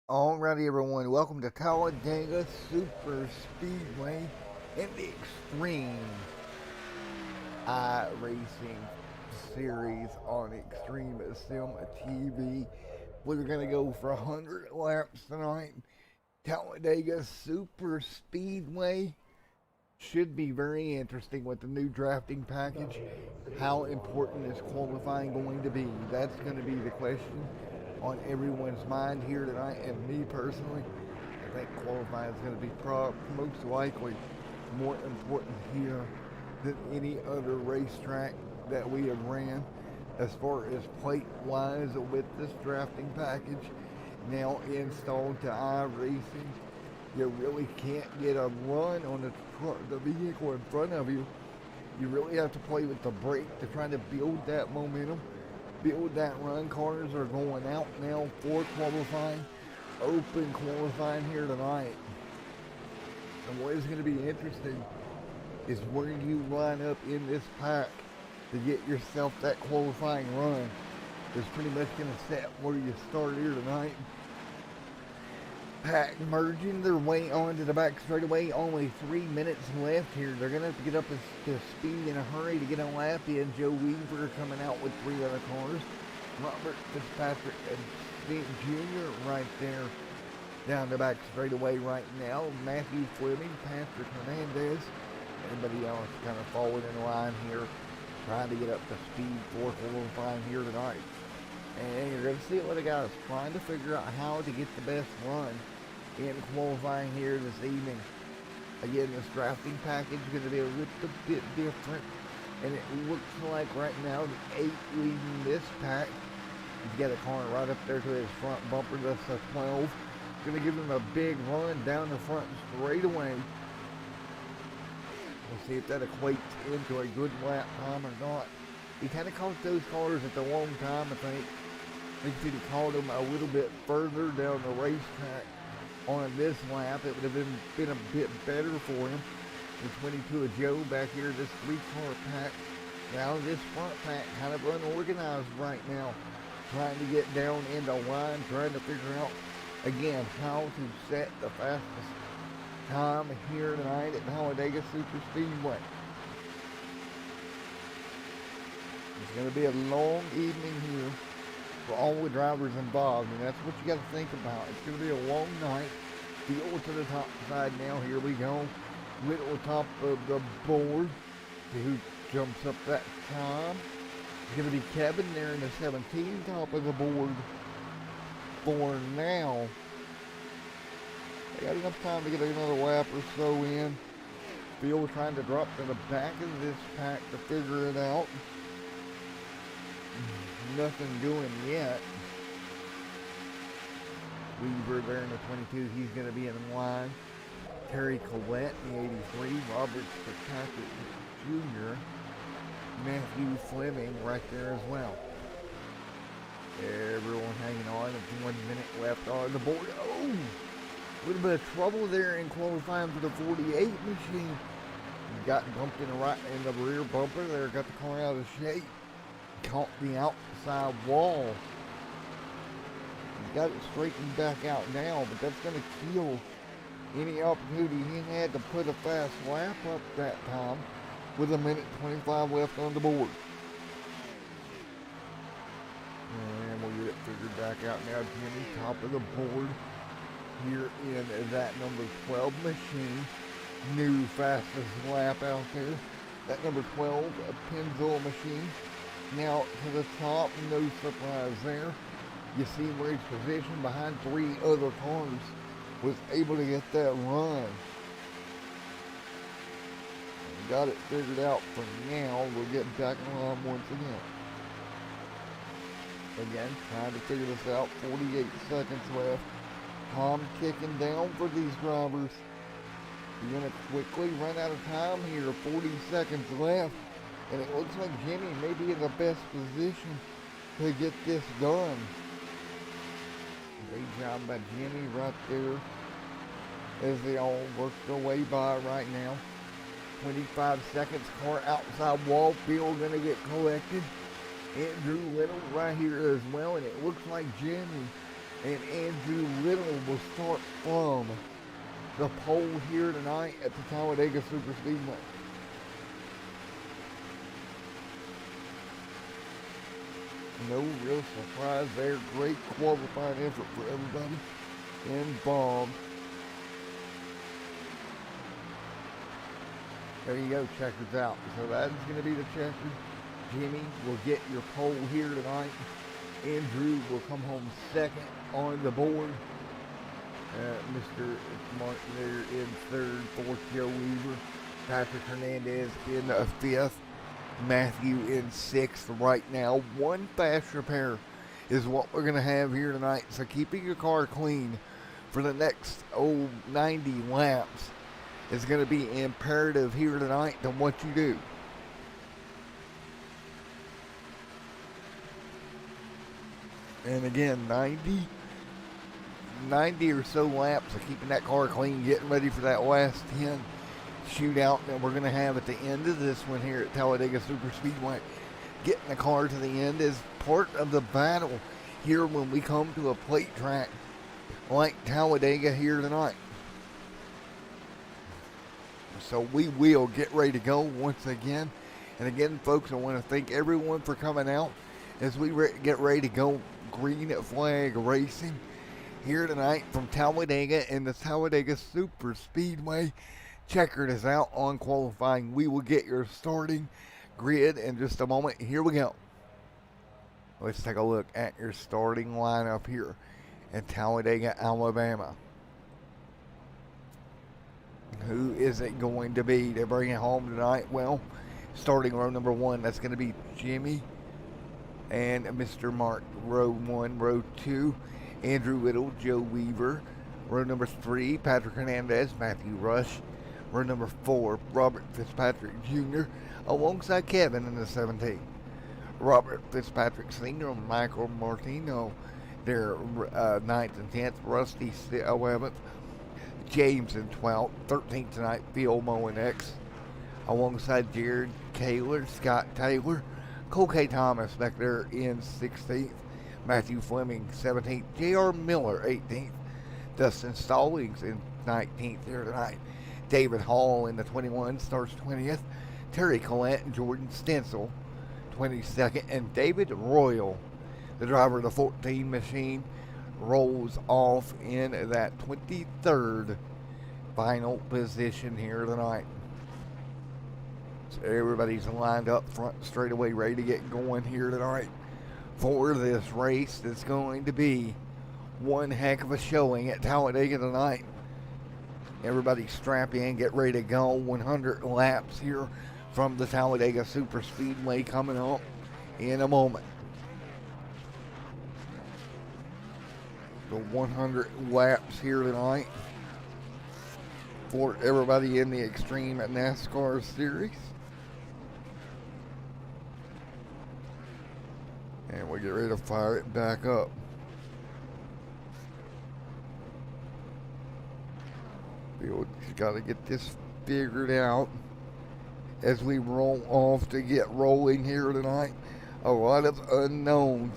Alrighty, everyone, welcome to Talladega Super Speedway and the Xtreme Iracing series on Xtreme Sim TV. We're going to go for 100 laps tonight. Talladega Super Speedway should be very interesting with the new drafting package. How important is qualifying going to be? That's going to be the question on everyone's mind here tonight, and me personally, I think qualifying is going to be most likely more important here than any other racetrack that we have ran as far as plate wise with this drafting package now installed to iRacing. You really can't get a run on the vehicle in front of you. You really have to play with the brake to try to build that momentum, build that run. Cars are going out now for qualifying, open qualifying here tonight. And what is going to be interesting is where you line up in this pack to get yourself that qualifying run. Is pretty much going to set where you start here tonight. Pack merging their way onto the back straightaway. Only 3 minutes left here. They're going to have to get up to speed in a hurry to get a lap in. Joe Weaver coming out with 3 other cars. Robert Fitzpatrick and Steve Jr. right there down the back straightaway right now. Matthew Fleming, Patrick Hernandez. Anybody else kind of falling in line here, trying to get up to speed for qualifying here tonight. And you're going to see a lot of guys trying to figure out how to get the best run in qualifying here this evening. Again, this drafting package is going to be a little bit different. And it looks like right now the 8 leading this pack. He's got a car right up there to his front bumper. That's a 12. Going to give him a big run down the front straightaway. We'll see if that equates into a good lap time or not. He kind of caught those cars at the wrong time, I think. I think if he'd have caught them a little bit further down the racetrack on this lap, it would have been a bit better for him. The 22 of Joe back here, this 3-car pack. Now this front pack kind of unorganized right now. Trying to get down into line, trying to figure out, again, how to set the fastest time here tonight at Talladega Super Speedway. It's going to be a long evening here for all the drivers involved, and that's what you got to think about. It's going to be a long night. Field to the top side now. Here we go. Little top of the board. See who jumps up that time. It's going to be Kevin there in the 17, top of the board for now. They got enough time to get another lap or so in. Field trying to drop to the back of this pack to figure it out. Nothing doing yet. Weaver there in the 22, he's going to be in line. Terry Collette in the 83, Robert Fitzpatrick Jr., Matthew Fleming right there as well. Everyone hanging on, 1 minute left on the board. Oh, a little bit of trouble there in qualifying for the 48 machine. Got bumped in the rear bumper there, got the car out of shape. Caught the outside wall. He's got it straightened back out now, but that's going to kill any opportunity he had to put a fast lap up that time with 1:25 left on the board. And we'll get it figured back out now. Jimmy, top of the board here in that number 12 machine. New fastest lap out there. That number 12, a Pennzoil machine. Now to the top, no surprise there. You see where he's positioned behind 3 other cars. Was able to get that run. Got it figured out for now. We'll get back on once again. Again, trying to figure this out. 48 seconds left. Tom kicking down for these drivers. You're going to quickly run out of time here. 40 seconds left. And it looks like Jimmy may be in the best position to get this done. Great job by Jimmy right there as they all work their way by right now. 25 seconds, car outside wall, Field going to get collected. Andrew Little right here as well, and it looks like Jimmy And Andrew Little will start from the pole here tonight at the Talladega Super Speedway. No real surprise there. Great qualifying effort for everybody involved. There you go, checkers out. So that's going to be the checker. Jimmy will get your pole here tonight. Andrew will come home second on the board. Mr. Martin there in third, fourth, Joe Weaver. Patrick Hernandez in fifth. Matthew in sixth right now. One fast repair is what we're going to have here tonight. So keeping your car clean for the next 90 laps is going to be imperative here tonight to what you do. And again, 90 or so laps of keeping that car clean, getting ready for that last 10 shootout that we're going to have at the end of this one here at Talladega Super Speedway. Getting the car to the end is part of the battle here when we come to a plate track like Talladega here tonight. So we will get ready to go once again. And again, folks, I want to thank everyone for coming out as we get ready to go green flag racing here tonight from Talladega and the Talladega Super Speedway. Checkered is out on qualifying. We will get your starting grid in just a moment. Here we go. Let's take a look at your starting lineup here in Talladega, Alabama. Who is it going to be to bring it home tonight? Well, starting row number one, that's going to be Jimmy and Mr. Mark. Row one, row two, Andrew Little, Joe Weaver. Row number three, Patrick Hernandez, Matthew Rush. Row number four, Robert Fitzpatrick Jr. alongside Kevin in the 17. Robert Fitzpatrick Sr. and Michael Martino, their 9th and 10th. Rusty 11th. James in 12th. 13th tonight, Phil Moenex. Alongside Jared Kaler, Scott Taylor. Cole K. Thomas back there in 16th. Matthew Fleming 17th. J.R. Miller 18th. Dustin Stallings in 19th here tonight. David Hall in the 21 starts 20th. Terry Collette and Jordan Stencil 22nd. And David Royal, the driver of the 14 machine, rolls off in that 23rd final position here tonight. So everybody's lined up front straight away, ready to get going here tonight for this race. That's going to be one heck of a showing at Talladega tonight. Everybody strap in, get ready to go. 100 laps here from the Talladega Super Speedway coming up in a moment. The 100 laps here tonight for everybody in the Xtreme NASCAR Series. And we get ready to fire it back up. We've got to get this figured out as we roll off to get rolling here tonight. A lot of unknowns.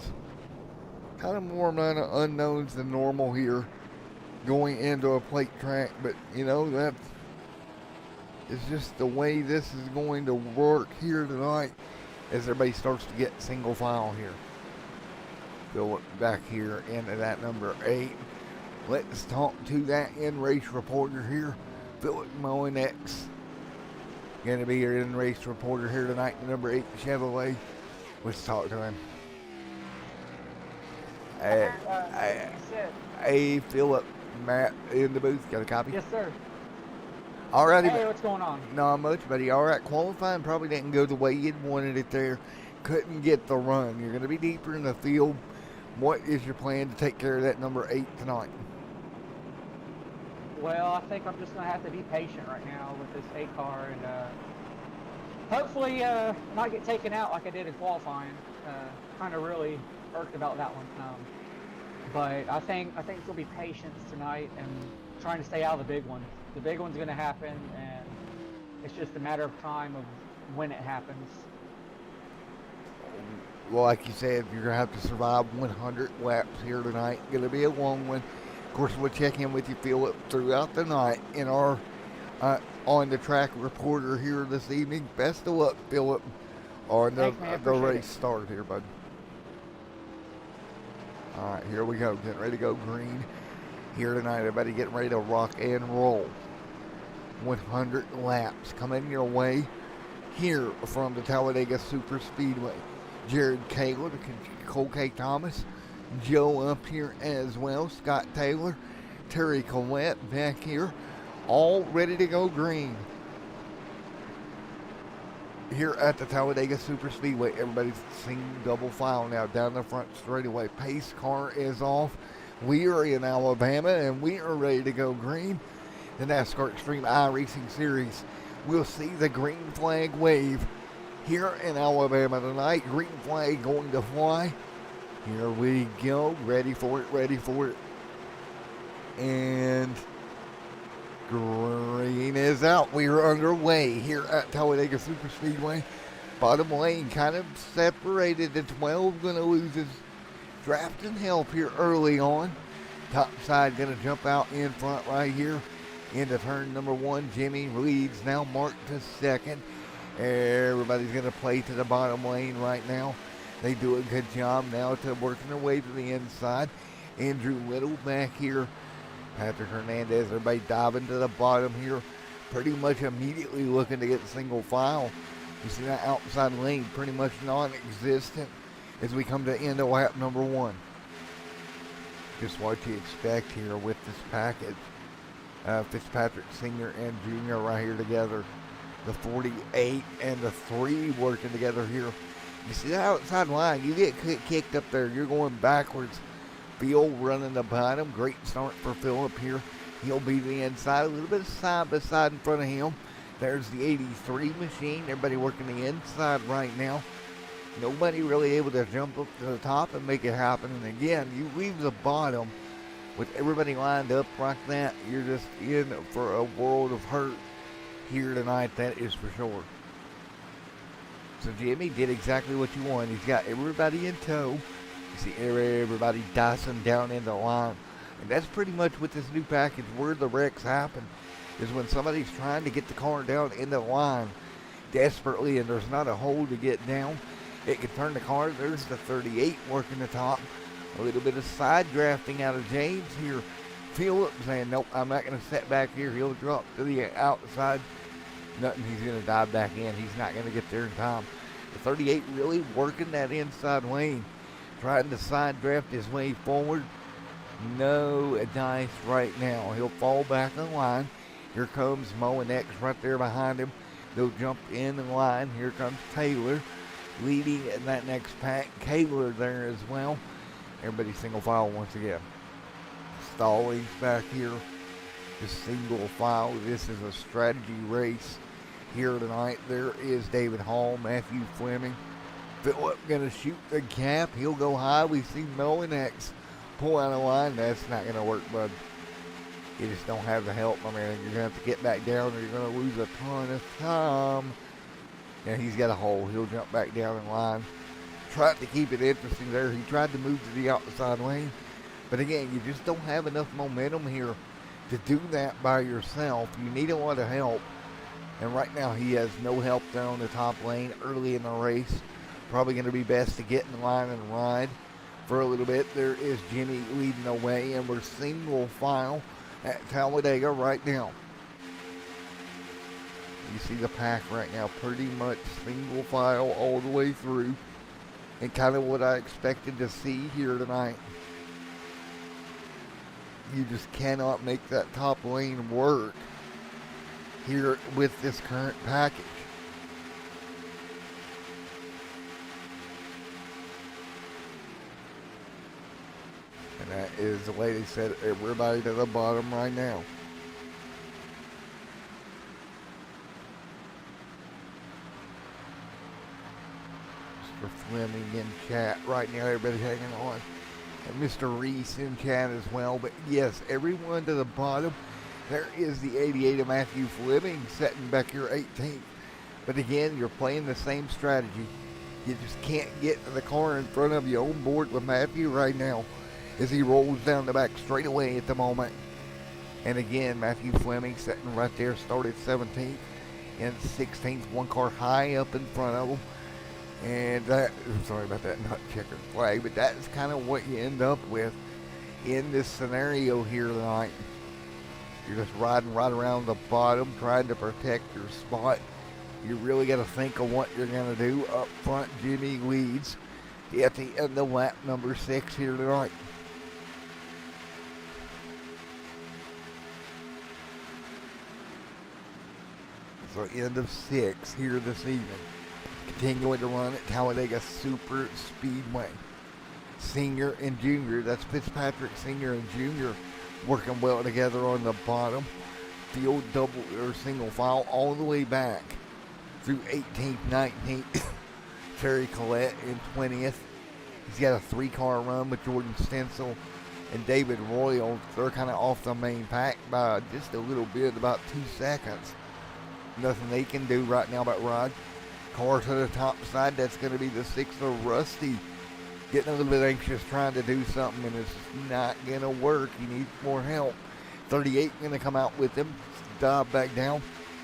Kind of more amount of unknowns than normal here going into a plate track, but you know, that is just the way this is going to work here tonight as everybody starts to get single file here. Go back here into that number 8. Let's talk to that in-race reporter here, Philip Moenex. Going to be your in-race reporter here tonight, the number 8 Chevrolet. Let's talk to him. Hey, Philip, Matt in the booth. Got a copy? Yes, sir. All righty. Hey, what's going on? Not much, buddy. All right, qualifying probably didn't go the way you'd wanted it there. Couldn't get the run. You're going to be deeper in the field. What is your plan to take care of that number 8 tonight? Well, I think I'm just going to have to be patient right now with this 8 car and hopefully not get taken out like I did in qualifying. Kind of really irked about that one. But I think there'll be patience tonight and trying to stay out of the big one. The big one's going to happen, and it's just a matter of time of when it happens. like you said, you're going to have to survive 100 laps here tonight. Going to be a long one. Of course, we'll check in with you, Philip, throughout the night in our on the track reporter here this evening. Best of luck, Philip, on the race start here, bud. All right, here we go. Getting ready to go green here tonight. Everybody getting ready to rock and roll. 100 laps coming your way here from the Talladega Super Speedway. Jared Taylor, Cole K. Thomas, Joe up here as well, Scott Taylor, Terry Collette back here, all ready to go green. Here at the Talladega Super Speedway, everybody's seeing double file now down the front straightaway. Pace car is off. We are in Alabama and we are ready to go green. The NASCAR Xtreme Iracing Series will see the green flag wave here in Alabama tonight. Green flag going to fly. Here we go. Ready for it, ready for it. And green is out. We are underway here at Talladega Super Speedway. Bottom lane kind of separated. The 12 going to lose his drafting help here early on. Top side going to jump out in front right here into turn number 1. Jimmy leads now, marked to second. Everybody's going to play to the bottom lane right now. They do a good job now to working their way to the inside. Andrew Little back here. Patrick Hernandez, everybody diving to the bottom here. Pretty much immediately looking to get single file. You see that outside lane pretty much non-existent as we come to end of lap number 1. Just what you expect here with this package. Fitzpatrick Sr. and Jr. right here together. The 48 and the 3 working together here. You see the outside line, you get kicked up there, you're going backwards. Phil running the bottom, great start for Philip here. He'll be the inside, a little bit of side by side in front of him. There's the 83 machine, everybody working the inside right now. Nobody really able to jump up to the top and make it happen. And again, you leave the bottom with everybody lined up like that, you're just in for a world of hurt here tonight, that is for sure. So Jimmy did exactly what you want. He's got everybody in tow. You see everybody dicing down in the line. And that's pretty much with this new package where the wrecks happen, is when somebody's trying to get the car down in the line desperately and there's not a hole to get down. It can turn the car. There's the 38 working the top. A little bit of side drafting out of James here. Philip saying, nope, I'm not going to set back here. He'll drop to the outside. Nothing, he's going to dive back in. He's not going to get there in time. The 38 really working that inside lane. Trying to side draft his way forward. No dice right now. He'll fall back in line. Here comes Mo and X right there behind him. They'll jump in the line. Here comes Taylor leading in that next pack. Kaler there as well. Everybody single file once again. Stallings back here. Just single file. This is a strategy race here tonight. There is David Hall, Matthew Fleming. Philip gonna shoot the gap. He'll go high. We see Mo and X pull out of line. That's not gonna work, bud. You just don't have the help, my man. You're gonna have to get back down or you're gonna lose a ton of time. And he's got a hole. He'll jump back down in line. Tried to keep it interesting there. He tried to move to the outside lane. But again, you just don't have enough momentum here to do that by yourself. You need a lot of help. And right now he has no help there on the top lane early in the race. Probably going to be best to get in line and ride for a little bit. There is Jimmy leading the way, and we're single file at Talladega right now. You see the pack right now, pretty much single file all the way through. And kind of what I expected to see here tonight. You just cannot make that top lane work here with this current package. And that is the way they said everybody to the bottom right now. Mr. Fleming in chat right now, everybody hanging on. And Mr. Reese in chat as well. But yes, everyone to the bottom. There is the 88 of Matthew Fleming setting back your 18th. But again, you're playing the same strategy. You just can't get to the car in front of you. On board with Matthew right now as he rolls down the back straightaway at the moment. And again, Matthew Fleming sitting right there, started 17th and 16th, one car high up in front of him. And that, sorry about that, not checkered flag, but that's kind of what you end up with in this scenario here tonight. You're just riding right around the bottom, trying to protect your spot. You really got to think of what you're going to do. Up front, Jimmy leads at the end of lap number 6 here tonight. So end of 6 here this evening. Continuing to run at Talladega Super Speedway. Senior and Junior, that's Fitzpatrick Senior and Junior, working well together on the bottom. Field double or single file all the way back through 18th, 19th. Terry Collette in 20th. He's got a 3-car run with Jordan Stencil and David Royal. They're kind of off the main pack by just a little bit, about 2 seconds. Nothing they can do right now but ride. Car to the top side, that's going to be the 6th, Rusty. Getting a little bit anxious trying to do something, and it's not going to work. He needs more help. 38 going to come out with him. Dive back down.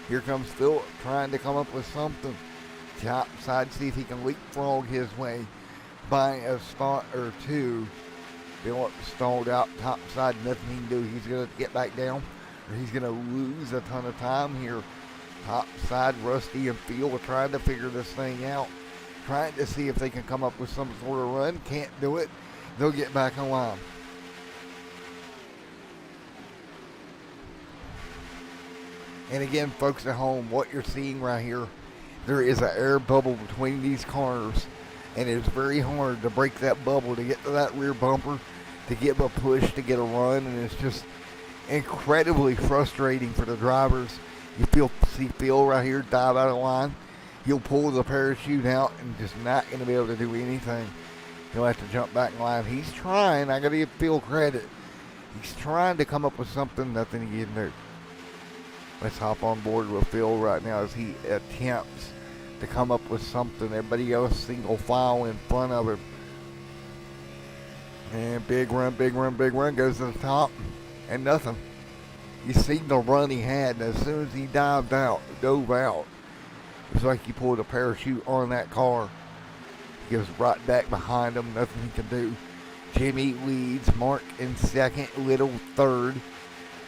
Here comes Phillip trying to come up with something. Top side, see if he can leapfrog his way by a spot or two. Phillip stalled out top side, nothing he can do. He's going to get back down, or he's going to lose a ton of time here. Top side, Rusty and Phil are trying to figure this thing out. Trying to see if they can come up with some sort of run. Can't do it. They'll get back in line. And again, folks at home, what you're seeing right here, there is an air bubble between these cars. And it's very hard to break that bubble, to get to that rear bumper, to give a push, to get a run. And it's just incredibly frustrating for the drivers. You see Phil right here dive out of line. He'll pull the parachute out and just not going to be able to do anything. He'll have to jump back in line. He's trying. I got to give Phil credit. He's trying to come up with something, nothing he can do. Let's hop on board with Phil right now as he attempts to come up with something. Everybody else single file in front of him. And big run, big run, big run. Goes to the top and nothing. You see the run he had, and as soon as he dove out, it's like he pulled a parachute on that car. He goes right back behind him, nothing he can do. Jimmy leads, Mark in 2nd, Little 3rd.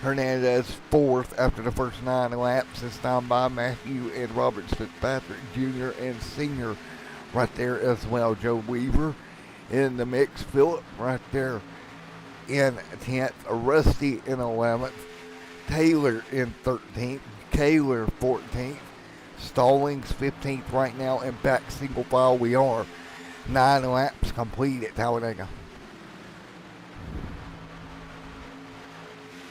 Hernandez 4th after the first 9 laps. This time by Matthew and Robert Fitzpatrick Jr. and Sr. right there as well. Joe Weaver in the mix. Phillip right there in 10th. Rusty in 11th. Taylor in 13th, Kaler 14th, Stallings 15th right now, and back single file we are. 9 laps complete at Talladega.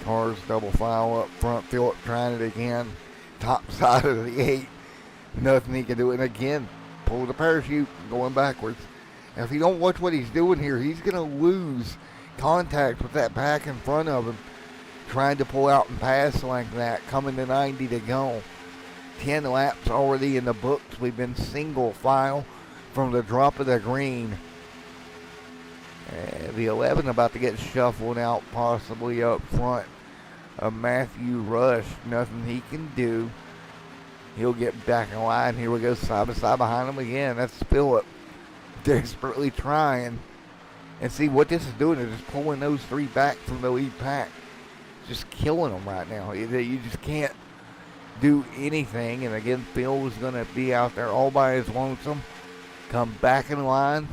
Cars double file up front. Phillip trying it again. Top side of the 8. Nothing he can do. And again, pull the parachute, going backwards. And if he don't watch what he's doing here, he's going to lose contact with that pack in front of him. Trying to pull out and pass like that, coming to 90 to go. 10 laps already in the books. We've been single file from the drop of the green. And the 11 about to get shuffled out, possibly up front. Matthew Rush, nothing he can do. He'll get back in line. Here we go, side by side behind him again. That's Phillip desperately trying. And see what this is doing is just pulling those 3 back from the lead pack. Just killing them right now. You just can't do anything. And again, Phil is going to be out there all by his lonesome. Come back in line.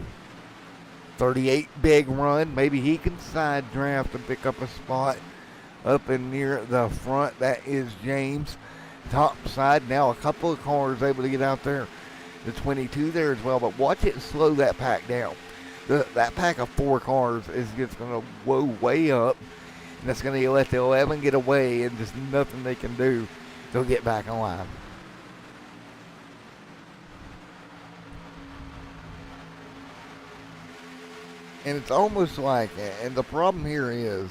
38 big run. Maybe he can side draft and pick up a spot up and near the front. That is James. Top side. Now a couple of cars able to get out there. The 22 there as well. But watch it slow that pack down. That pack of 4 cars is just going to blow way up. And that's going to let the 11 get away, and just nothing they can do. They'll get back in line. And it's almost like, and the problem here is,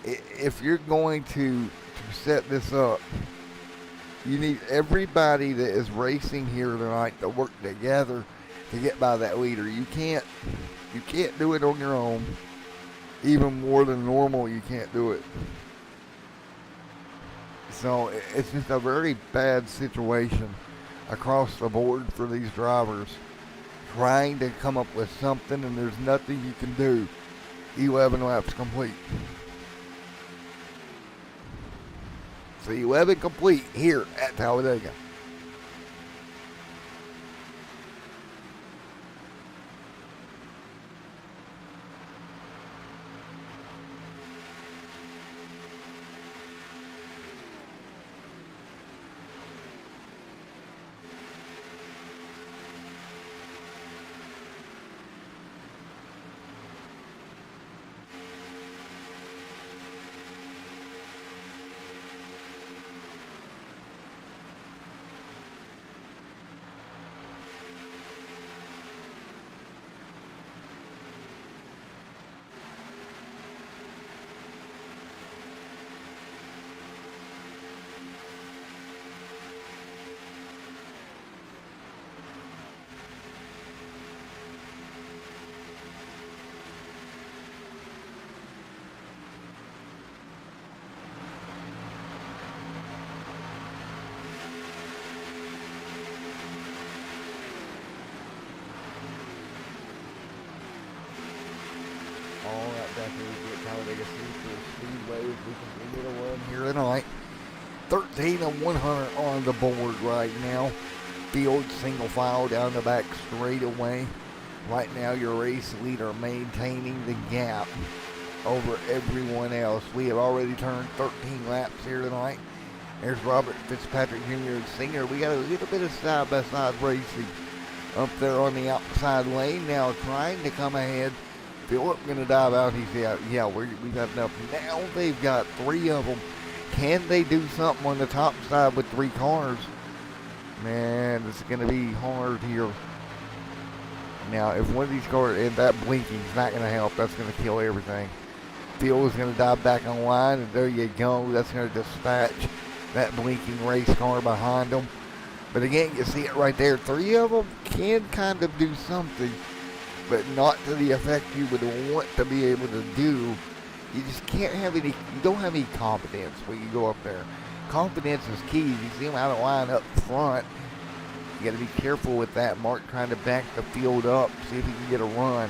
if you're going to set this up, You need everybody that is racing here tonight to work together to get by that leader. You can't do it on your own. Even more than normal, you can't do it. So it's just a very bad situation across the board for these drivers, trying to come up with something, and there's nothing you can do. 11 laps complete. So 11 complete here at Talladega. All right, back here we get Talladega Super Speedway. We completed a run here tonight. 13 and 100 on the board right now. Field single file down the back straightaway. Right now, your race leader maintaining the gap over everyone else. We have already turned 13 laps here tonight. There's Robert Fitzpatrick Jr. and Singer. We got a little bit of side-by-side racing up there on the outside lane now, trying to come ahead. Phillip going to dive out. He's out. Yeah, we've had enough. Now they've got 3 of them. Can they do something on the top side with 3 cars? Man, it's going to be hard here. Now, if one of these cars, and that blinking is not going to help, that's going to kill everything. Phil is going to dive back on line, and there you go. That's going to dispatch that blinking race car behind them. But again, you see it right there. 3 of them can kind of do something, but not to the effect you would want to be able to do. You just can't have any, you don't have any confidence when you go up there. Confidence is key. You see them out of line up front. You got to be careful with that. Mark trying to back the field up, see if he can get a run.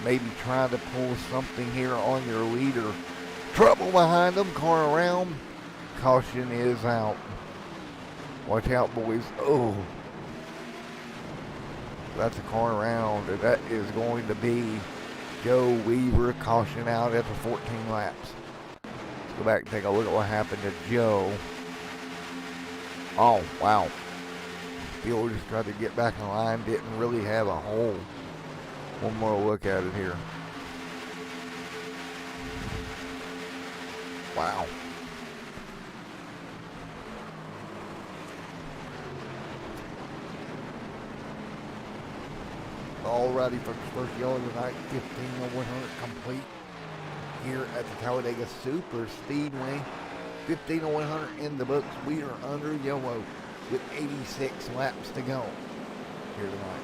Maybe trying to pull something here on your leader. Trouble behind them, car around. Caution is out. Watch out, boys. Oh. That's a car around, and that is going to be Joe Weaver. Caution out after 14 laps. Let's go back and take a look at what happened to Joe. Oh, wow. Field just tried to get back in line, didn't really have a hole. One more look at it here. Wow. Alrighty, folks, first yellow tonight, 15 on 100 complete here at the Talladega Super Speedway. 15 on 100 in the books. We are under yellow with 86 laps to go here tonight.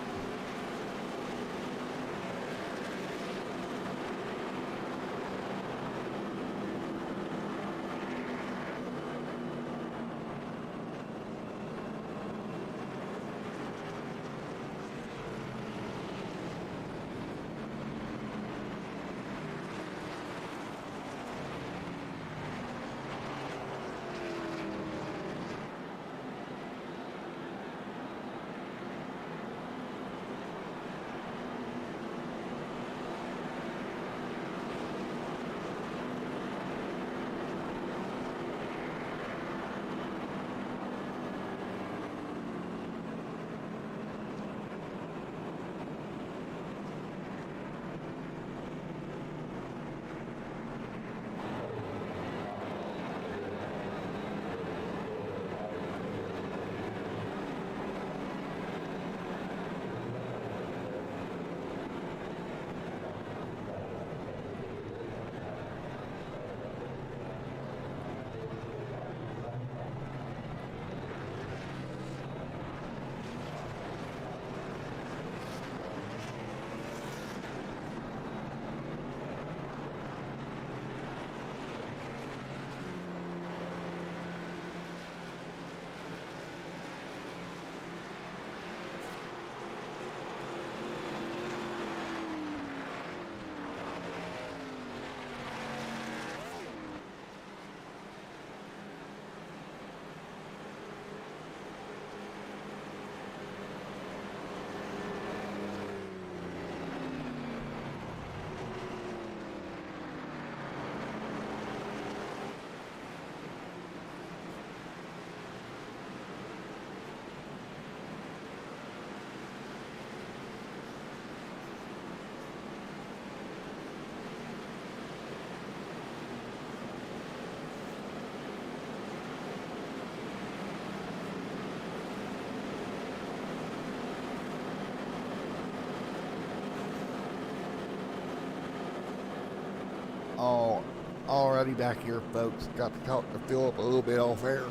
Alrighty, back here, folks. Got to talk to Philip a little bit off air.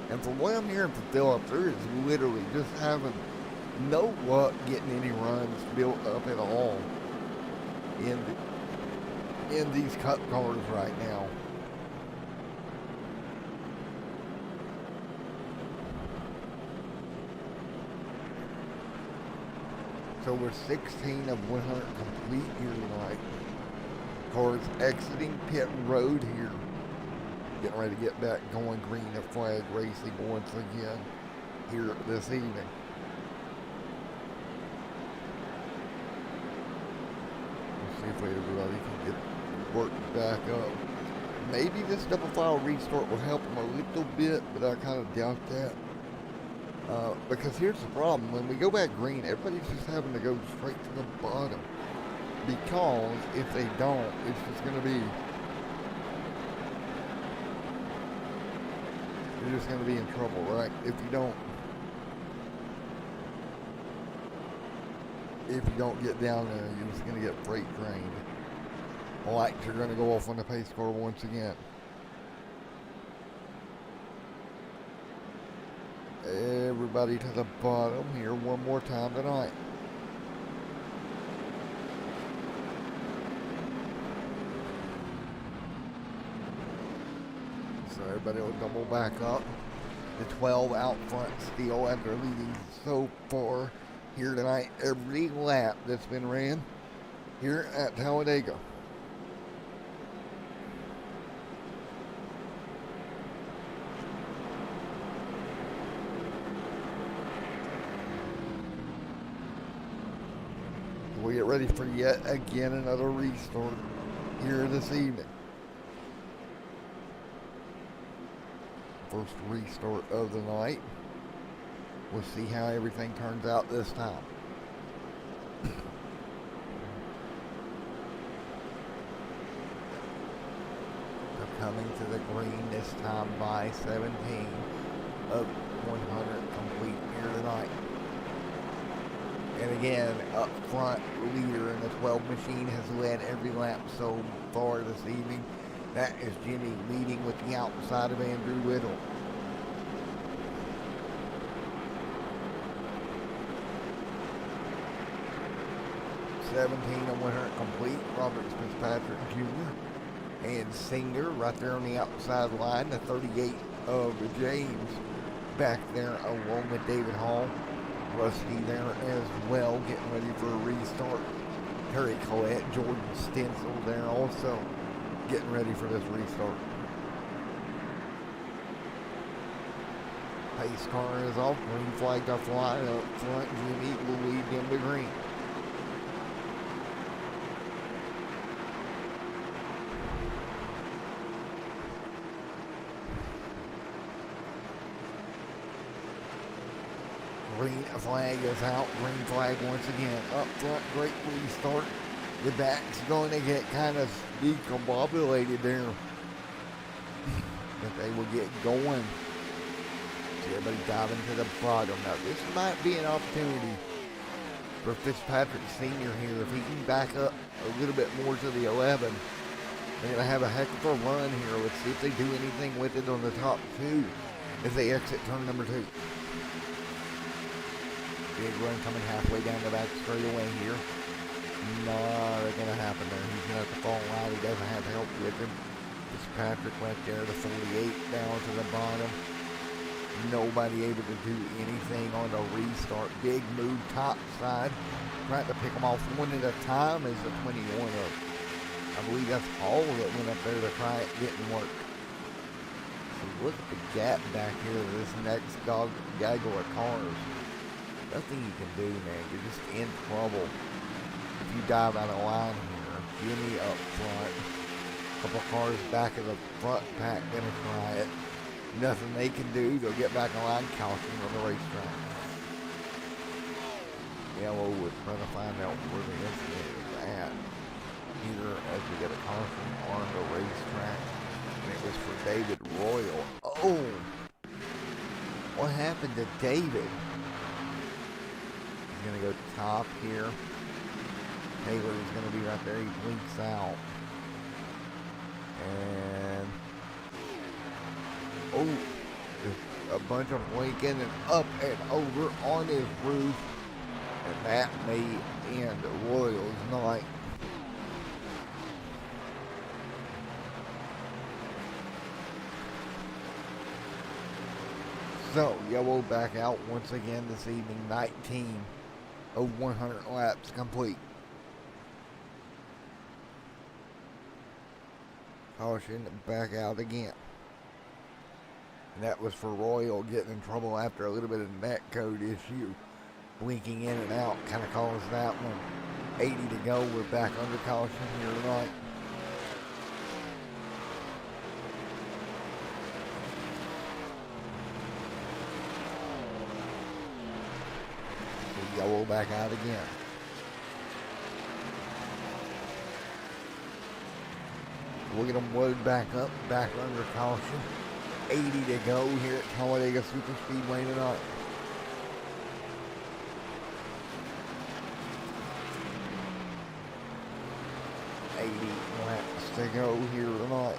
And from what I'm hearing from Philip, there is literally just having no luck getting any runs built up at all in these cup cars right now. So we're 16 of 100 complete here tonight. Cars exiting pit road here. Getting ready to get back going green of flag racing once again here this evening. Let's see if everybody can get worked back up. Maybe this double file restart will help them a little bit, but I kind of doubt that. Because here's the problem, when we go back green, everybody's just having to go straight to the bottom. Because if they don't, it's just going to be, you're just going to be in trouble, right? If you don't get down there, you're just going to get freight drained. Lights are going to go off on the pace car once again. Everybody to the bottom here one more time tonight. So everybody will double back up. The 12 out front still after leading so far here tonight. Every lap that's been ran here at Talladega. We get ready for yet again another restart here this evening. First restart of the night. We'll see how everything turns out this time. So coming to the green this time by 17 of 100 complete here tonight. And again, up front, leader in the 12 machine has led every lap so far this evening. That is Jimmy leading with the outside of Andrew Whittle. (17 of 100 complete, Robert Fitzpatrick Jr. And Singer right there on the outside line, the 38 of James back there along with David Hall. Rusty there as well, getting ready for a restart. Terry Collette, Jordan Stencil there also getting ready for this restart. Pace car is off, green flag to fly up front. Jimmy will lead them to green. Green flag is out. Green flag once again. Up front, great restart. The back's going to get kind of decombobulated there. But they will get going. See everybody diving to the bottom. Now this might be an opportunity for Fitzpatrick Sr. here. If he can back up a little bit more to the 11, they're going to have a heck of a run here. Let's see if they do anything with it on the top two as they exit turn number 2. Big run coming halfway down the back straightaway here. Not going to happen there. He's going to have to fall out. He doesn't have help with him. Fitzpatrick right there, the 48 down to the bottom. Nobody able to do anything on the restart. Big move top side. Trying to pick them off one at a time is the 21 of. I believe that's all that went up there to try it didn't work. So look at the gap back here to this next gaggle of cars. Nothing you can do, man. You're just in trouble if you dive out of line here. Jimmy up front. Couple cars back of the front pack gonna try it. Nothing they can do. They'll get back in line. Caution on the racetrack. Yellow was trying to find out where the incident is at here as we get a caution on the racetrack. And it was for David Royal. Oh! What happened to David? He's going to go top here. Taylor is going to be right there. He blinks out. And oh, just a bunch of blinking and up and over on his roof, and that may end Royal's night. So, Yellow back out once again this evening, 19 of 100 laps complete. Caution back out again. And that was for Royal getting in trouble after a little bit of net code issue. Blinking in and out kind of caused that one. 80 to go, we're back under caution here tonight. Yellow back out again. We'll get them loaded back up, back under caution. 80 to go here at Talladega Super Speedway tonight. Laps to go here tonight.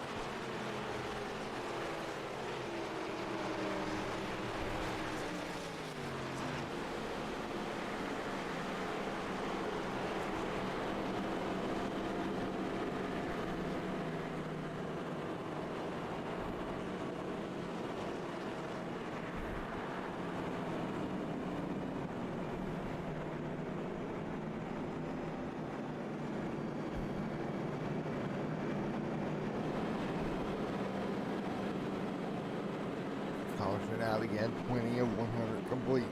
Caution out again, 20 of 100 complete.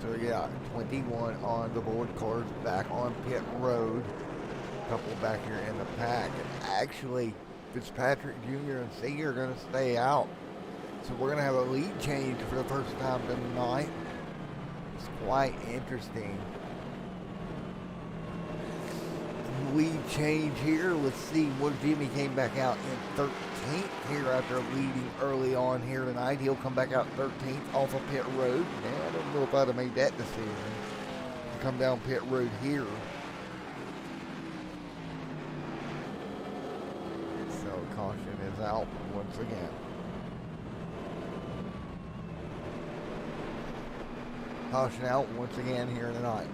So yeah, 21 on the board cars back on pit road. Couple back here in the pack. And actually, Fitzpatrick Jr. and Senior are going to stay out. So we're going to have a lead change for the first time tonight. It's quite interesting. Lead change here. Let's see what Jimmy came back out in 13th here after leading early on here tonight. He'll come back out 13th off of pit road. Now, I don't know if I'd have made that decision to come down pit road here. So caution is out once again. Caution out once again here tonight.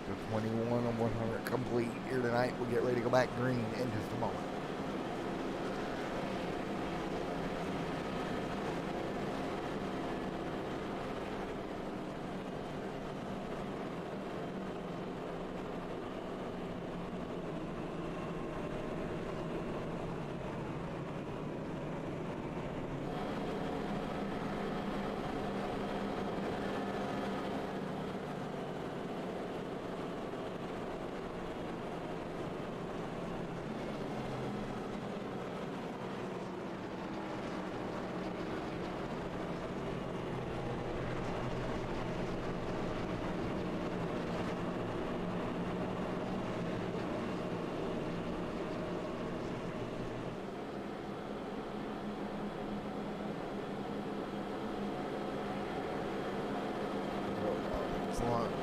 So 21 on 100 complete here tonight. We'll get ready to go back green in just a moment.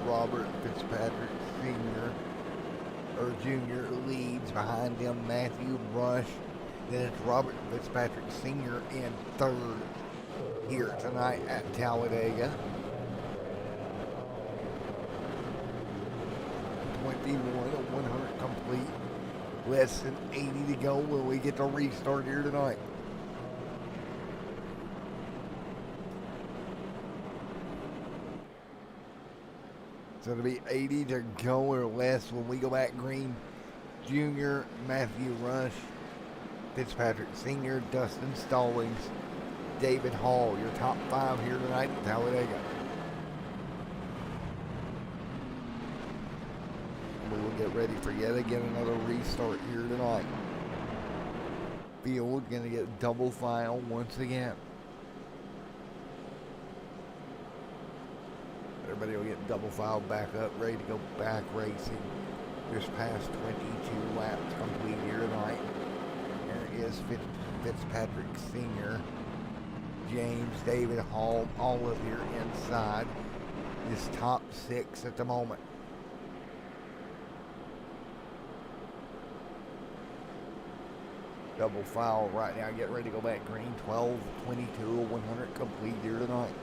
Robert Fitzpatrick Jr. leads. Behind him, Matthew Rush. Then it's Robert Fitzpatrick Sr. in third here tonight at Talladega. 21 of 100 complete. Less than 80 to go when we get to restart here tonight. So it'll be 80 to go or less when we go back green. Junior, Matthew Rush, Fitzpatrick Sr., Dustin Stallings, David Hall, your top five here tonight at Talladega. We will get ready for yet again another restart here tonight. Field going to get double file once again. Everybody will get double file back up, ready to go back racing Just past 22 laps complete here tonight. There is Fitzpatrick Sr., James David Hall, all of here inside. This top 6 at the moment. Double foul right now, get ready to go back green. 12, 22, 100 complete here tonight.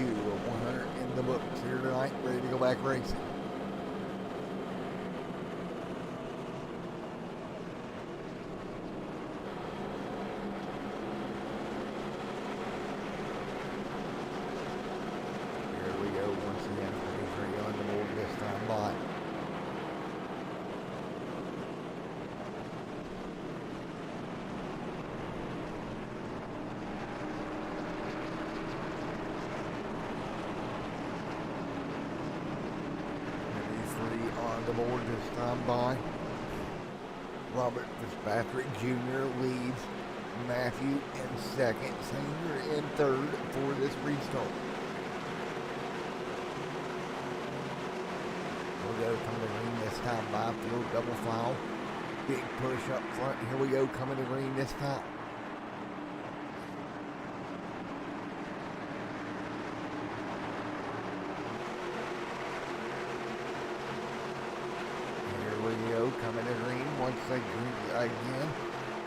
Of 100 in the books here tonight, ready to go back racing. Here we go once again, 23 on the board this time by. The board this time by. Robert Fitzpatrick Jr. leads Matthew in second, Senior in third for this restart. We'll go coming to green this time by, field double foul. Big push up front. Here we go, coming to green this time. Coming to green once again.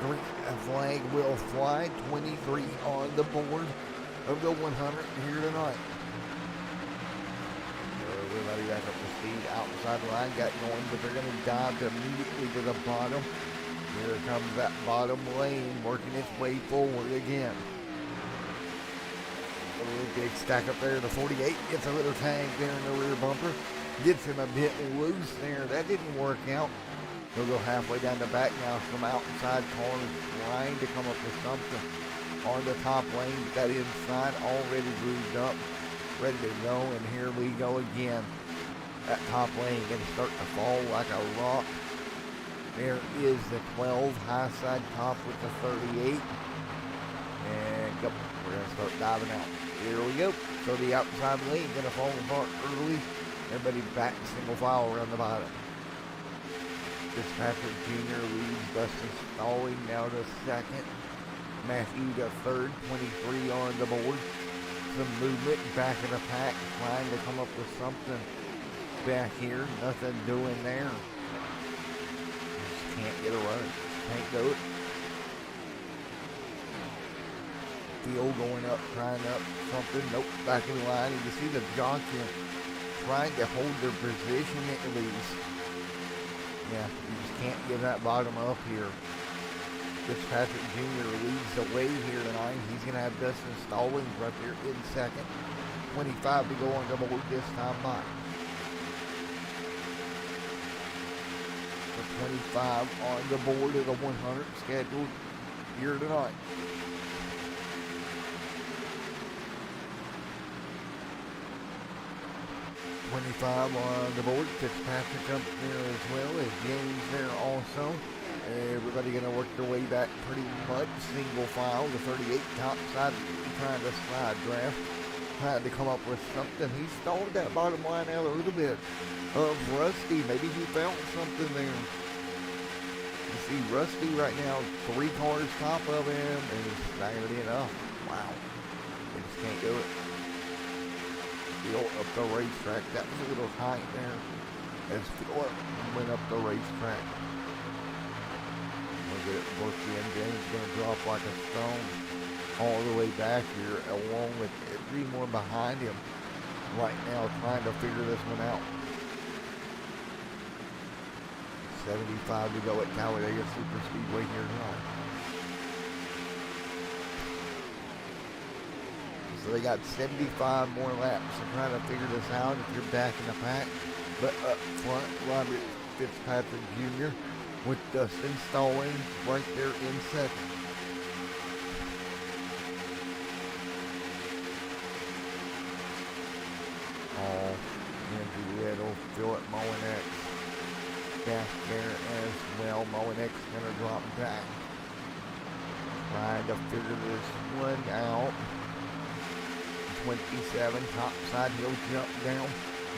Green flag will fly. 23 on the board of the 100 here tonight. Everybody back up to speed. Outside line got going, but they're going to dive immediately to the bottom. Here comes that bottom lane working its way forward again. A little big stack up there. The 48 gets a little tag there in the rear bumper. Gets him a bit loose there. That didn't work out. He'll go halfway down the back now from outside corner, trying to come up with something on the top lane. That inside already grooved up, ready to go, and here we go again. That top lane going to start to fall like a rock. There is the 12 high side top with the 38. And go, we're going to start diving out. Here we go. So the outside lane going to fall apart early. Everybody back single file around the bottom. Fitzpatrick Jr. leads Dustin Stalling now to second. Matthew to third, 23 on the board. Some movement back in the pack, trying to come up with something back here. Nothing doing there. Just can't get a run. Can't do it. Field going up, trying up something. Nope, back in line. You can see the jockey trying to hold their position at least. Yeah, you just can't give that bottom up here. Fitzpatrick Jr. leads the way here tonight. He's going to have Dustin Stallings right there in second. 25 to go on the board this time by. For 25 on the board of the 100 scheduled here tonight. On the board. Fitzpatrick up there as well as James there also. Everybody going to work their way back pretty much. Single file. The 38 top side trying to slide draft. Trying to come up with something. He stalled that bottom line out a little bit of Rusty. Maybe he found something there. You see Rusty right now, 3 cars top of him, and he's not going to be enough. Wow. They just can't do it. Up the racetrack. That was a little tight there as Philip went up the racetrack. Look at it, Brookie James going to drop like a stone all the way back here, along with 3 more behind him right now, trying to figure this one out. 75 to go at Talladega Super Speedway here tonight. So they got 75 more laps to try to figure this out if you're back in the pack. But up front, Robert Fitzpatrick Jr. with Dustin Stallings right there in second. Andrew Little, Philip Moenex back there as well. Moenex going to drop back. trying to figure this one out. 27, top side hill jump down.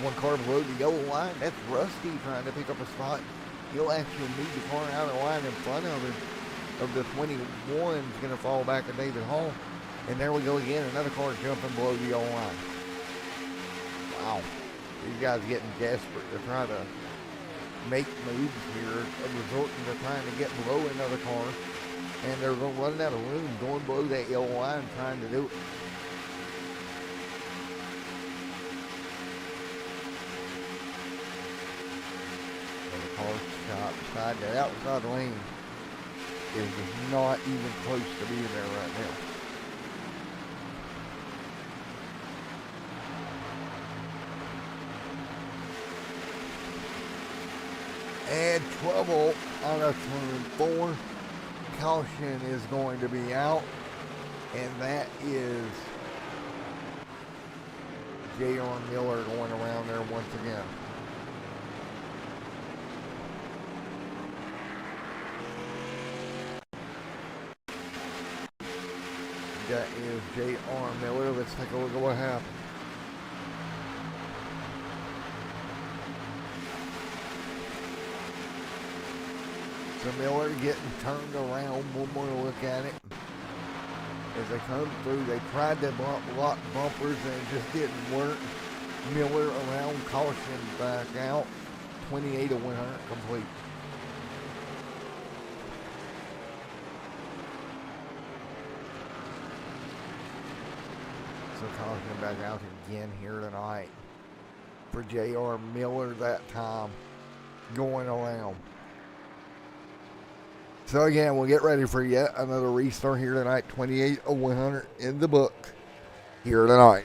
One car below the yellow line. That's Rusty trying to pick up a spot. He'll actually move the car out of the line in front of him. Of the 21 is going to fall back to David Hall. And there we go again. Another car jumping below the yellow line. Wow. These guys getting desperate. They're trying to make moves here, resorting to trying to get below another car. And they're running out of room, going below that yellow line, trying to do it. And the car's shot beside that outside lane is not even close to being there right now. And trouble on a turn 4. Caution is going to be out, and that is J.R. Miller going around there once again. That is J.R. Miller. Let's take a look at what happened. So Miller getting turned around. One more look at it. As they come through, they tried to lock bumpers and it just didn't work. Miller around, caution back out. 28 to 100 complete. So caution back out again here tonight for J.R. Miller that time going around. So again, we'll get ready for yet another restart here tonight. 28 of 100 in the book here tonight.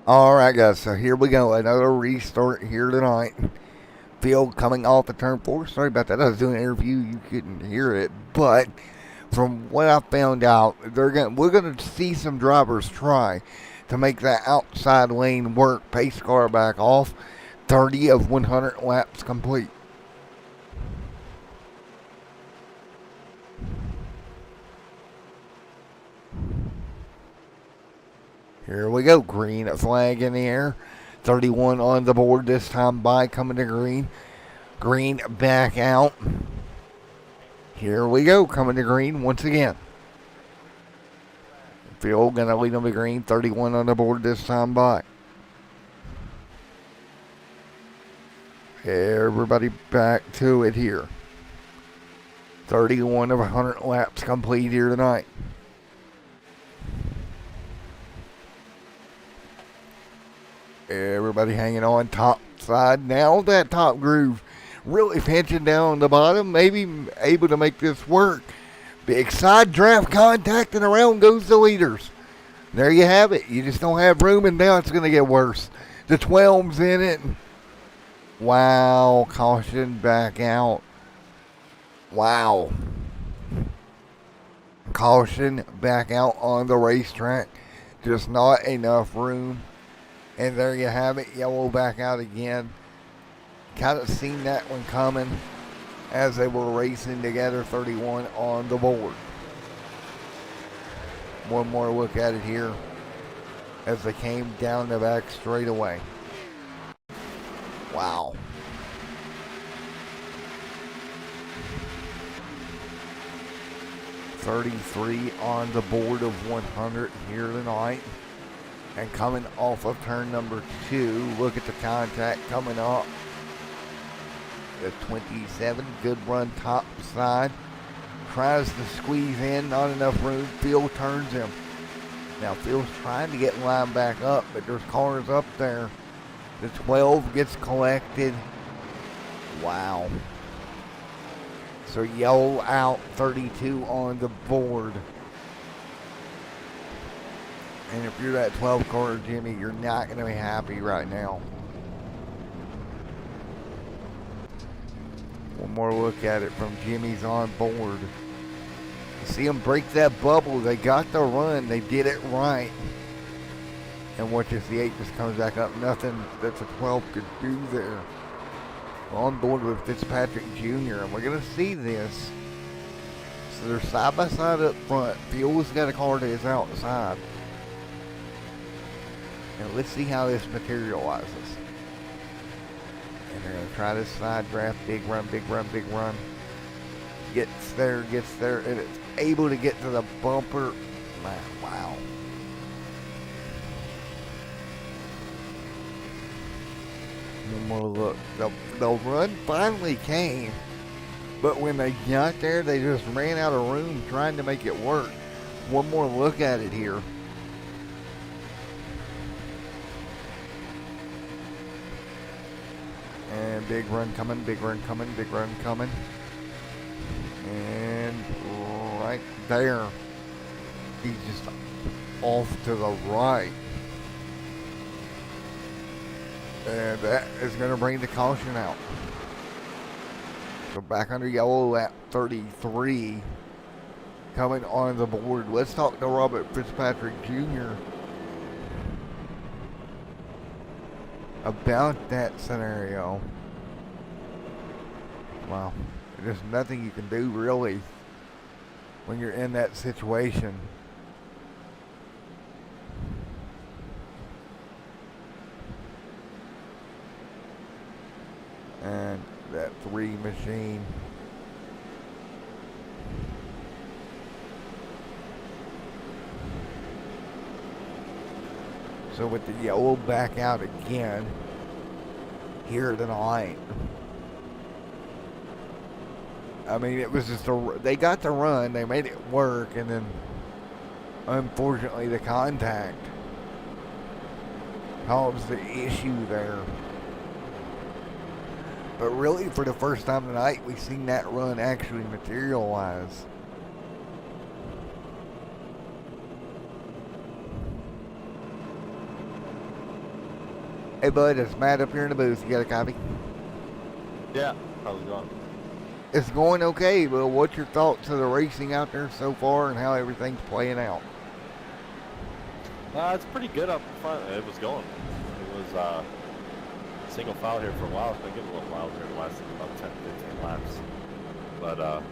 Alright guys, so here we go. Another restart here tonight. Field coming off the turn 4. Sorry about that. I was doing an interview. You couldn't hear it. But from what I found out, we're gonna see some drivers try to make that outside lane work. Pace car back off. 30 of 100 laps complete. Here we go. Green flag in the air. 31 on the board this time by, coming to green. Green back out. Here we go. Coming to green once again. Field going to lead them to green. 31 on the board this time by. Everybody back to it here. 31 of 100 laps complete here tonight. Everybody hanging on top side. Now that top groove really pinching down the bottom. Maybe able to make this work. Big side draft contact and around goes the leaders. There you have it. You just don't have room, and now it's going to get worse. The 12's in it. Wow. Caution back out. Wow. Caution back out on the racetrack. Just not enough room. And there you have it. Yellow back out again. Kind of seen that one coming as they were racing together. 31 on the board. One more look at it here as they came down the back straightaway. Wow. .33 on the board of 100 here tonight. And coming off of turn number 2, look at the contact coming up. The 27, good run top side. Tries to squeeze in, not enough room. Field turns him. Now Field's trying to get lined back up, but there's cars up there. The 12 gets collected. Wow. So yellow out, 32 on the board. And if you're that 12 car, Jimmy, you're not going to be happy right now. One more look at it from Jimmy's on board. You see them break that bubble. They got the run. They did it right. And watch as the 8 just comes back up. Nothing that the 12 could do there. On board with Fitzpatrick Jr. And we're going to see this. So they're side by side up front. Field's got a car to his outside. And let's see how this materializes. And they're going to try this side draft. Big run, big run, big run. Gets there, and it's able to get to the bumper. Wow. One more look. The run finally came. But when they got there, they just ran out of room trying to make it work. One more look at it here. And big run coming, big run coming, big run coming. And right there, he's just off to the right. And that is going to bring the caution out. So back under yellow at 33. Coming on the board. Let's talk to Robert Fitzpatrick Jr. about that scenario. Wow. There's nothing you can do really when you're in that situation. And that 3 machine. So with the yellow back out again here tonight. I mean, it was just they got the run, they made it work, and then unfortunately the contact caused the issue there. But really, for the first time tonight, we've seen that run actually materialize. Hey, bud, it's Matt up here in the booth. You got a copy? Yeah. How's it going? It's going okay. Well, what's your thoughts of the racing out there so far and how everything's playing out? It's pretty good up front. It was going. It was single file here for a while. It's been getting a little wild here the last about 10, 15 laps. But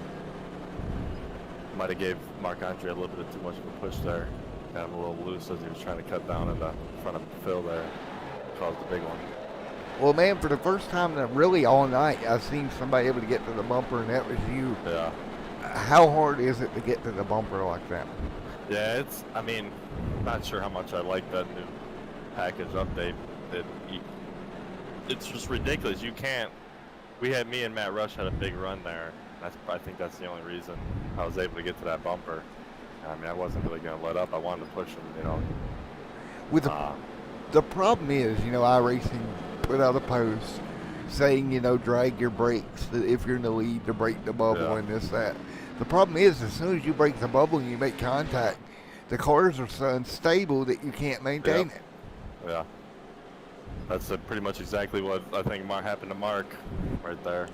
might have gave Marc Andre a little bit of too much of a push there. Got him a little loose as he was trying to cut down in the front of Phil there. Caused the big one. Well, man, for the first time really all night, I've seen somebody able to get to the bumper, and that was you. Yeah. How hard is it to get to the bumper like that? Yeah, I mean, not sure how much I like that new package update. It's just ridiculous. You can't. Me and Matt Rush had a big run there. I think that's the only reason I was able to get to that bumper. I mean, I wasn't really going to let up. I wanted to push him, you know. With the problem is, iRacing put out a post saying, drag your brakes if you're in the lead to break the bubble and this, that. The problem is, as soon as you break the bubble and you make contact, the cars are so unstable that you can't maintain it. Yeah. That's pretty much exactly what I think happened to Mark right there.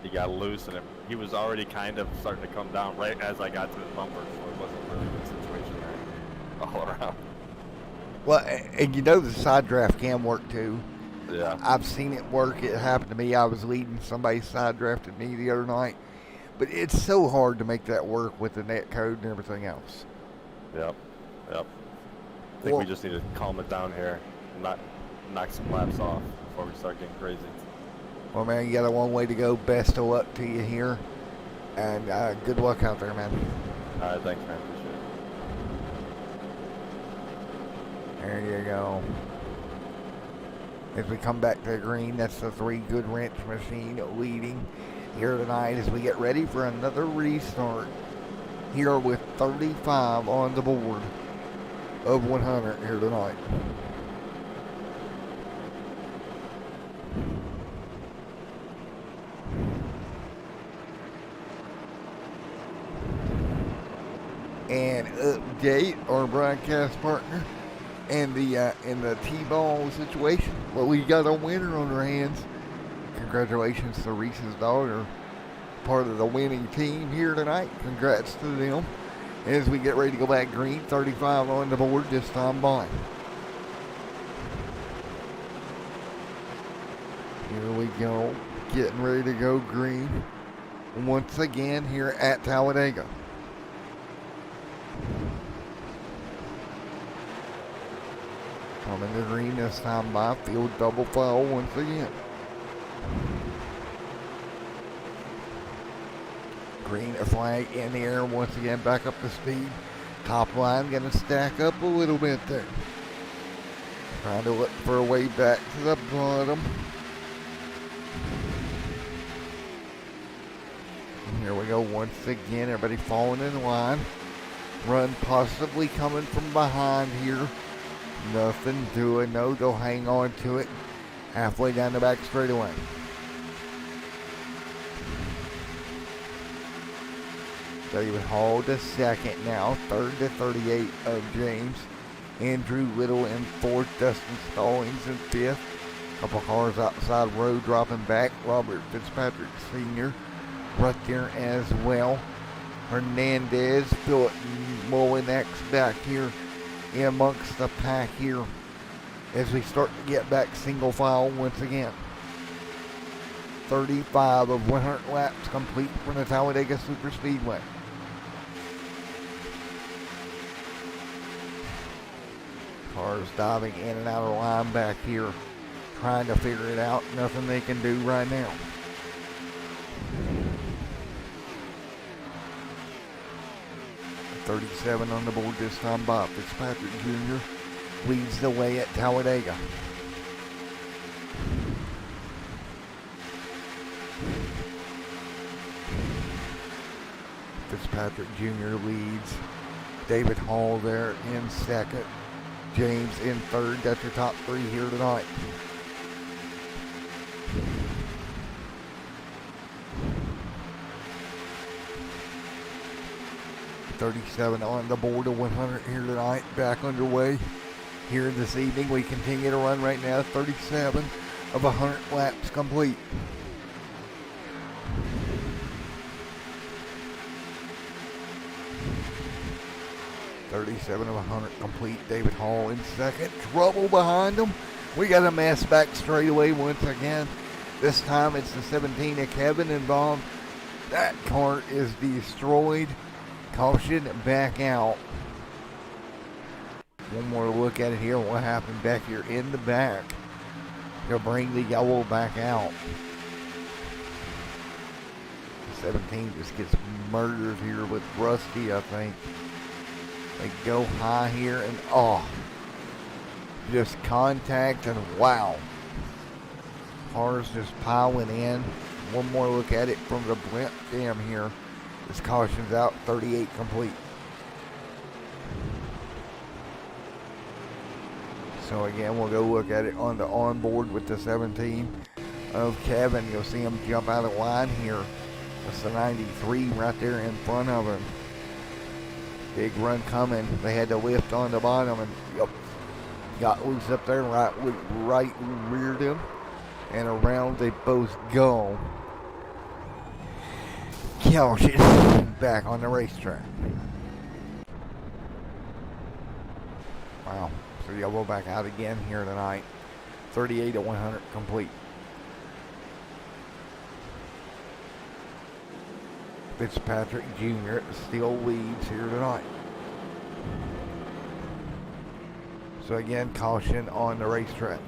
He got loose, and he was already kind of starting to come down right as I got to his bumper, so it wasn't really a good situation there all around. Well, and the side draft can work too. Yeah. I've seen it work. It happened to me. I was leading, somebody side drafted me the other night. But it's so hard to make that work with the net code and everything else. Yep. I think we just need to calm it down here and not knock some laps off before we start getting crazy. Well, man, you got a long way to go. Best of luck to you here. And good luck out there, man. All right, thanks, man. Appreciate it. There you go. As we come back to the green, that's the 3 Good Wrench machine leading here tonight as we get ready for another restart here with 35 on the board of 100 here tonight. And update our broadcast partner and the T-ball situation. Well, we got a winner on our hands. Congratulations to Reese's daughter, part of the winning team here tonight. Congrats to them. As we get ready to go back green, 35 on the board this time by. Here we go, getting ready to go green once again here at Talladega. Coming to green this time by, field double file once again. Green flag in the air once again, back up to speed. Top line going to stack up a little bit there. Trying to look for a way back to the bottom. And here we go once again, everybody falling in line. Run possibly coming from behind here. Nothing doing, no, they'll hang on to it. Halfway down the back straightaway. David Hall to second now, third to 38 of James. Andrew Little in fourth, Dustin Stallings in fifth. Couple cars outside road dropping back. Robert Fitzpatrick Sr. right there as well. Hernandez, Philip Molinax back here in amongst the pack here as we start to get back single file once again. 35 of 100 laps complete from the Talladega Superspeedway. Cars diving in and out of the line back here, trying to figure it out. Nothing they can do right now. .37 on the board this time by Fitzpatrick Jr. leads the way at Talladega. Fitzpatrick Jr. leads. David Hall there in second. James in third. That's your top three here tonight. .37 on the board of 100 here tonight. Back underway here this evening. We continue to run right now, 37 of 100 laps complete. .37 of 100 complete. David Hall in second. Trouble behind him. We got a mess back straightaway once again. This time it's the 17 of Kevin involved. That cart is destroyed. Caution back out. One more look at it here. What happened back here in the back to bring the yellow back out. 17 just gets murdered here with Rusty, I think. They go high here and just contact and wow. Cars just piling in. One more look at it from the blimp cam here. This caution's out, 38 complete. So again, we'll go look at it on the onboard with the 17 of Kevin. You'll see him jump out of line here. That's the 93 right there in front of him. Big run coming. They had to lift on the bottom and got loose up there, right reared him, and around they both go. Caution back on the racetrack. Wow. So yellow back out again here tonight. 38 of 100 complete. Fitzpatrick Jr. still leads here tonight. So again, caution on the racetrack.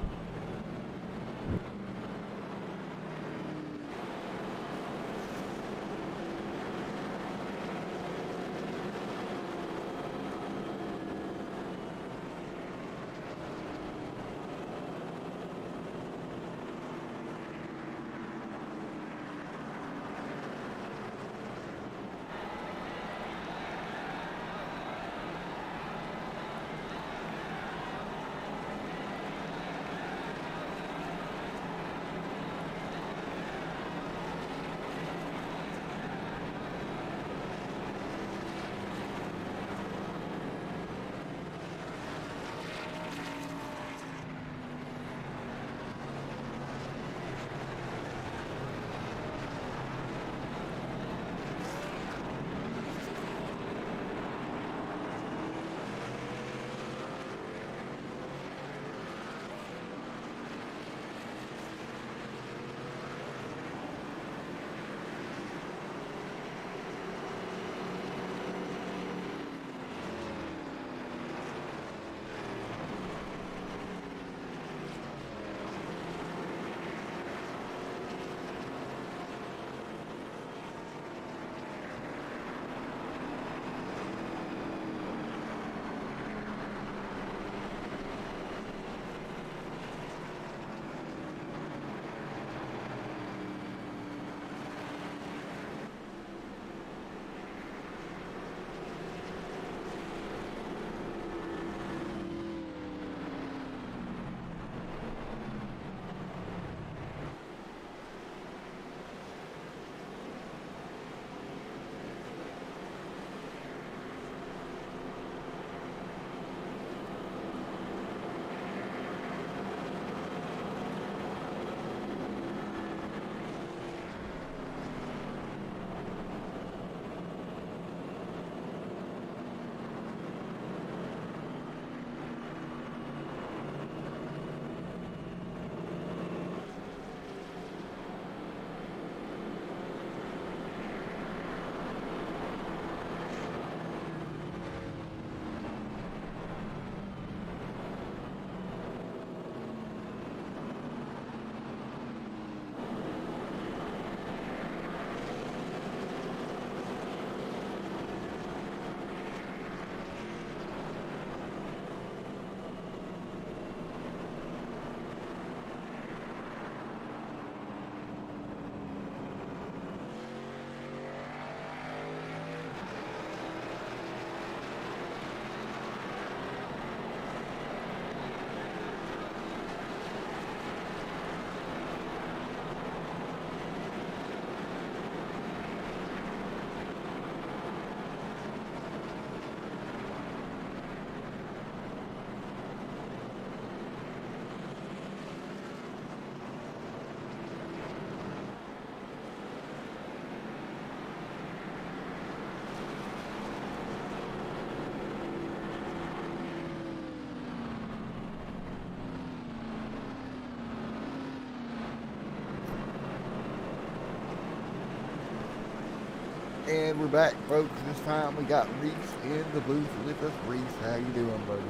And we're back, folks. This time we got Reese in the booth with us. Reese, how you doing, buddy?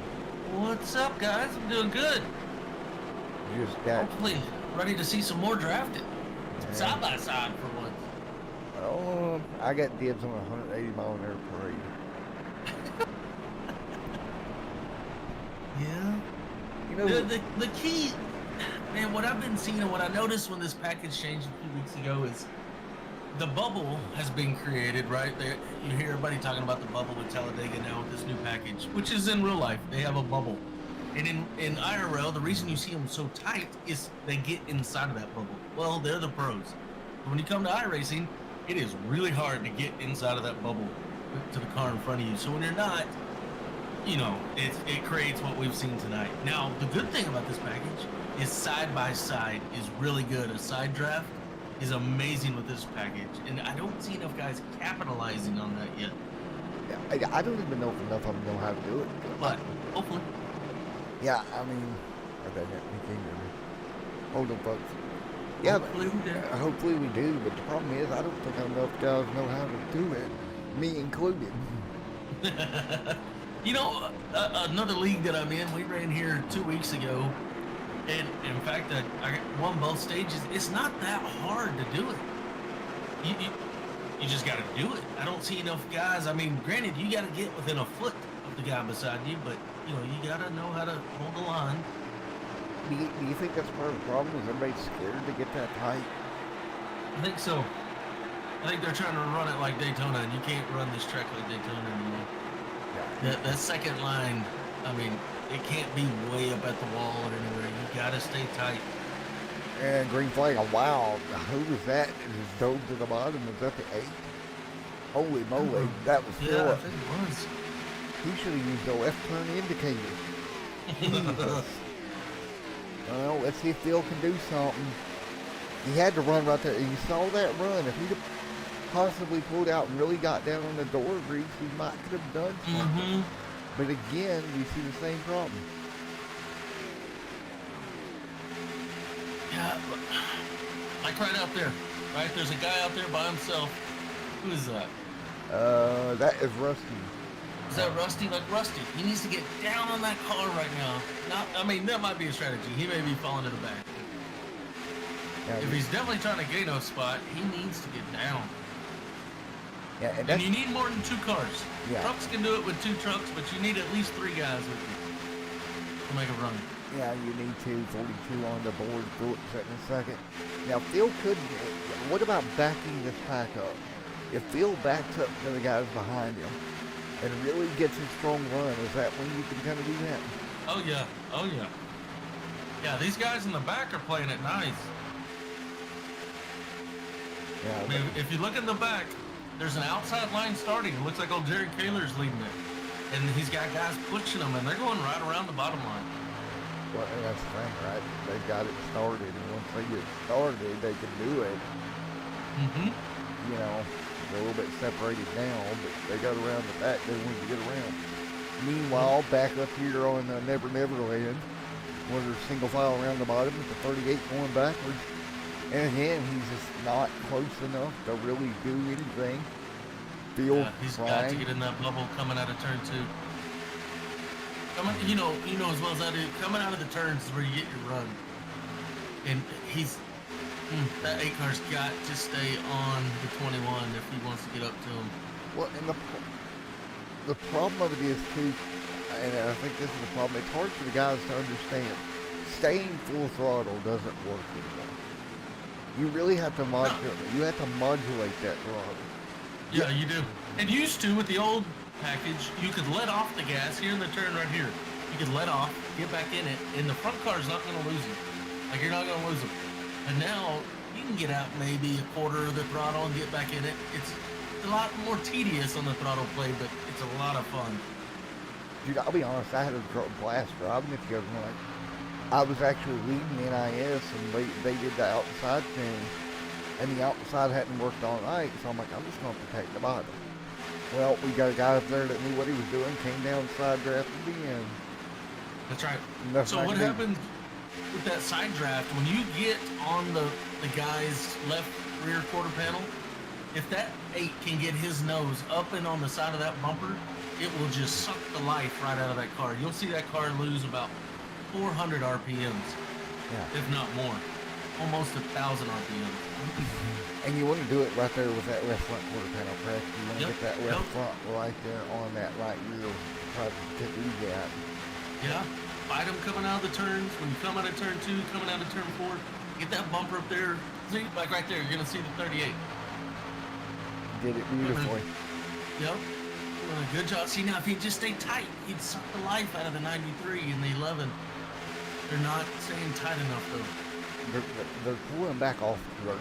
What's up, guys? I'm doing good. Just got. Hopefully, ready to see some more drafting. Side by side for once. Oh, I got dibs on a 180 mile an hour parade. Yeah. You know, The key, man, what I've been seeing and what I noticed when this package changed a few weeks ago is the bubble has been created, right? You hear everybody talking about the bubble with Talladega now with this new package, which is in real life. They have a bubble. And in IRL, the reason you see them so tight is they get inside of that bubble. Well, they're the pros. When you come to iRacing, it is really hard to get inside of that bubble to the car in front of you. So when you're not, you know, it creates what we've seen tonight. Now, the good thing about this package is side by side is really good. A side draft is amazing with this package, and I don't see enough guys capitalizing on that yet. I don't even know if enough of them know how to do it. But hopefully. Yeah, I mean, hold on, folks. Yeah, Hopefully we do. Hopefully we do, but the problem is I don't think enough guys know how to do it, me included. You know, another league that I'm in, we ran here 2 weeks ago, and in fact, I won both stages. It's not that hard to do it. You just got to do it. I don't see enough guys. I mean, granted, you got to get within a foot of the guy beside you, but you know, you got to know how to hold the line. Do you think that's part of the problem? Is everybody scared to get that tight? I think so. I think they're trying to run it like Daytona, and you can't run this track like Daytona anymore. That second line, I mean, it can't be way up at the wall or anywhere. You gotta stay tight. And green flag, wow, who was that? It just dove to the bottom. Was that the 8? Holy moly, that was Yeah, Philip. I think it was. He should have used the left turn indicator. Jesus. Well, let's see if Phil can do something. He had to run right there. You saw that run. If he'd have possibly pulled out and really got down on the door grease, he might could have done something. But again, we see the same problem. Yeah, like right out there, right? There's a guy out there by himself. Who is that? That is Rusty. Is that Rusty? Like Rusty, he needs to get down on that car right now. I mean, that might be a strategy. He may be falling to the back. Yeah, If he's definitely trying to gain a spot, he needs to get down. yeah, And you need more than 2 cars. Yeah. Trucks can do it with 2 trucks, but you need at least 3 guys with you to make a run. yeah, you need 242 on the board. Philip set in a second. Now, Phil could. What about backing this pack up? If Phil backs up to the guys behind him and really gets a strong run, is that when you can kind of do that? Oh yeah, oh yeah. Yeah, these guys in the back are playing it nice. Yeah, I mean, if you look in the back, there's an outside line starting. It looks like old Jerry Kaler's leading it. And he's got guys pushing them, and they're going right around the bottom line. well, and that's the thing, right? They got it started, and once they get started, they can do it. Mm-hmm. You know, they're a little bit separated now, but they got around the back. They want to get around. Meanwhile, back up here on Never Never Land, where there's single file around the bottom with the 38 going backwards. And again, he's just not close enough to really do anything. Phil He's got to trying. get in that bubble coming out of turn 2. Coming, you know as well as I do. Coming out of the turns is where you get your run. And that 8 car's got to stay on the 21 if he wants to get up to him. Well, and the problem of it is too, and I think this is the problem. It's hard for the guys to understand. Staying full throttle doesn't work anymore. You really have to modulate. You have to modulate that throttle. Yeah, you do. And used to, with the old package, you could let off the gas here in the turn right here. You could let off, get back in it, and the front car's not going to lose you. Like, you're not going to lose them. And now, you can get out maybe a quarter of the throttle and get back in it. It's a lot more tedious on the throttle play, but it's a lot of fun. Dude, I'll be honest. I had a blast driving it the other night. I was actually leading NIS, and they did the outside thing, and the outside hadn't worked all night, so I'm like, I'm just going to protect the bottom. Well, we got a guy up there that knew what he was doing, came down side drafted again. That's right. Nothing So I what could do. happens with that side draft, when you get on the guy's left rear quarter panel, if that 8 can get his nose up and on the side of that bumper, it will just suck the life right out of that car. You'll see that car lose about 400 RPMs, if not more. Almost 1,000 RPMs. And you want to do it right there with that left front quarter panel, correct? You want to Yep, get that left yep. front right there on that right rear. Try to do that. Yeah, fight them coming out of the turns. When you come out of turn 2, coming out of turn 4, get that bumper up there. See, like right there, you're going to see the 38. Did it beautifully. Yep. Good job. See, now if he'd just stay tight, he'd suck the life out of the 93 and the 11. They're not staying tight enough, though. They're pulling back off the road.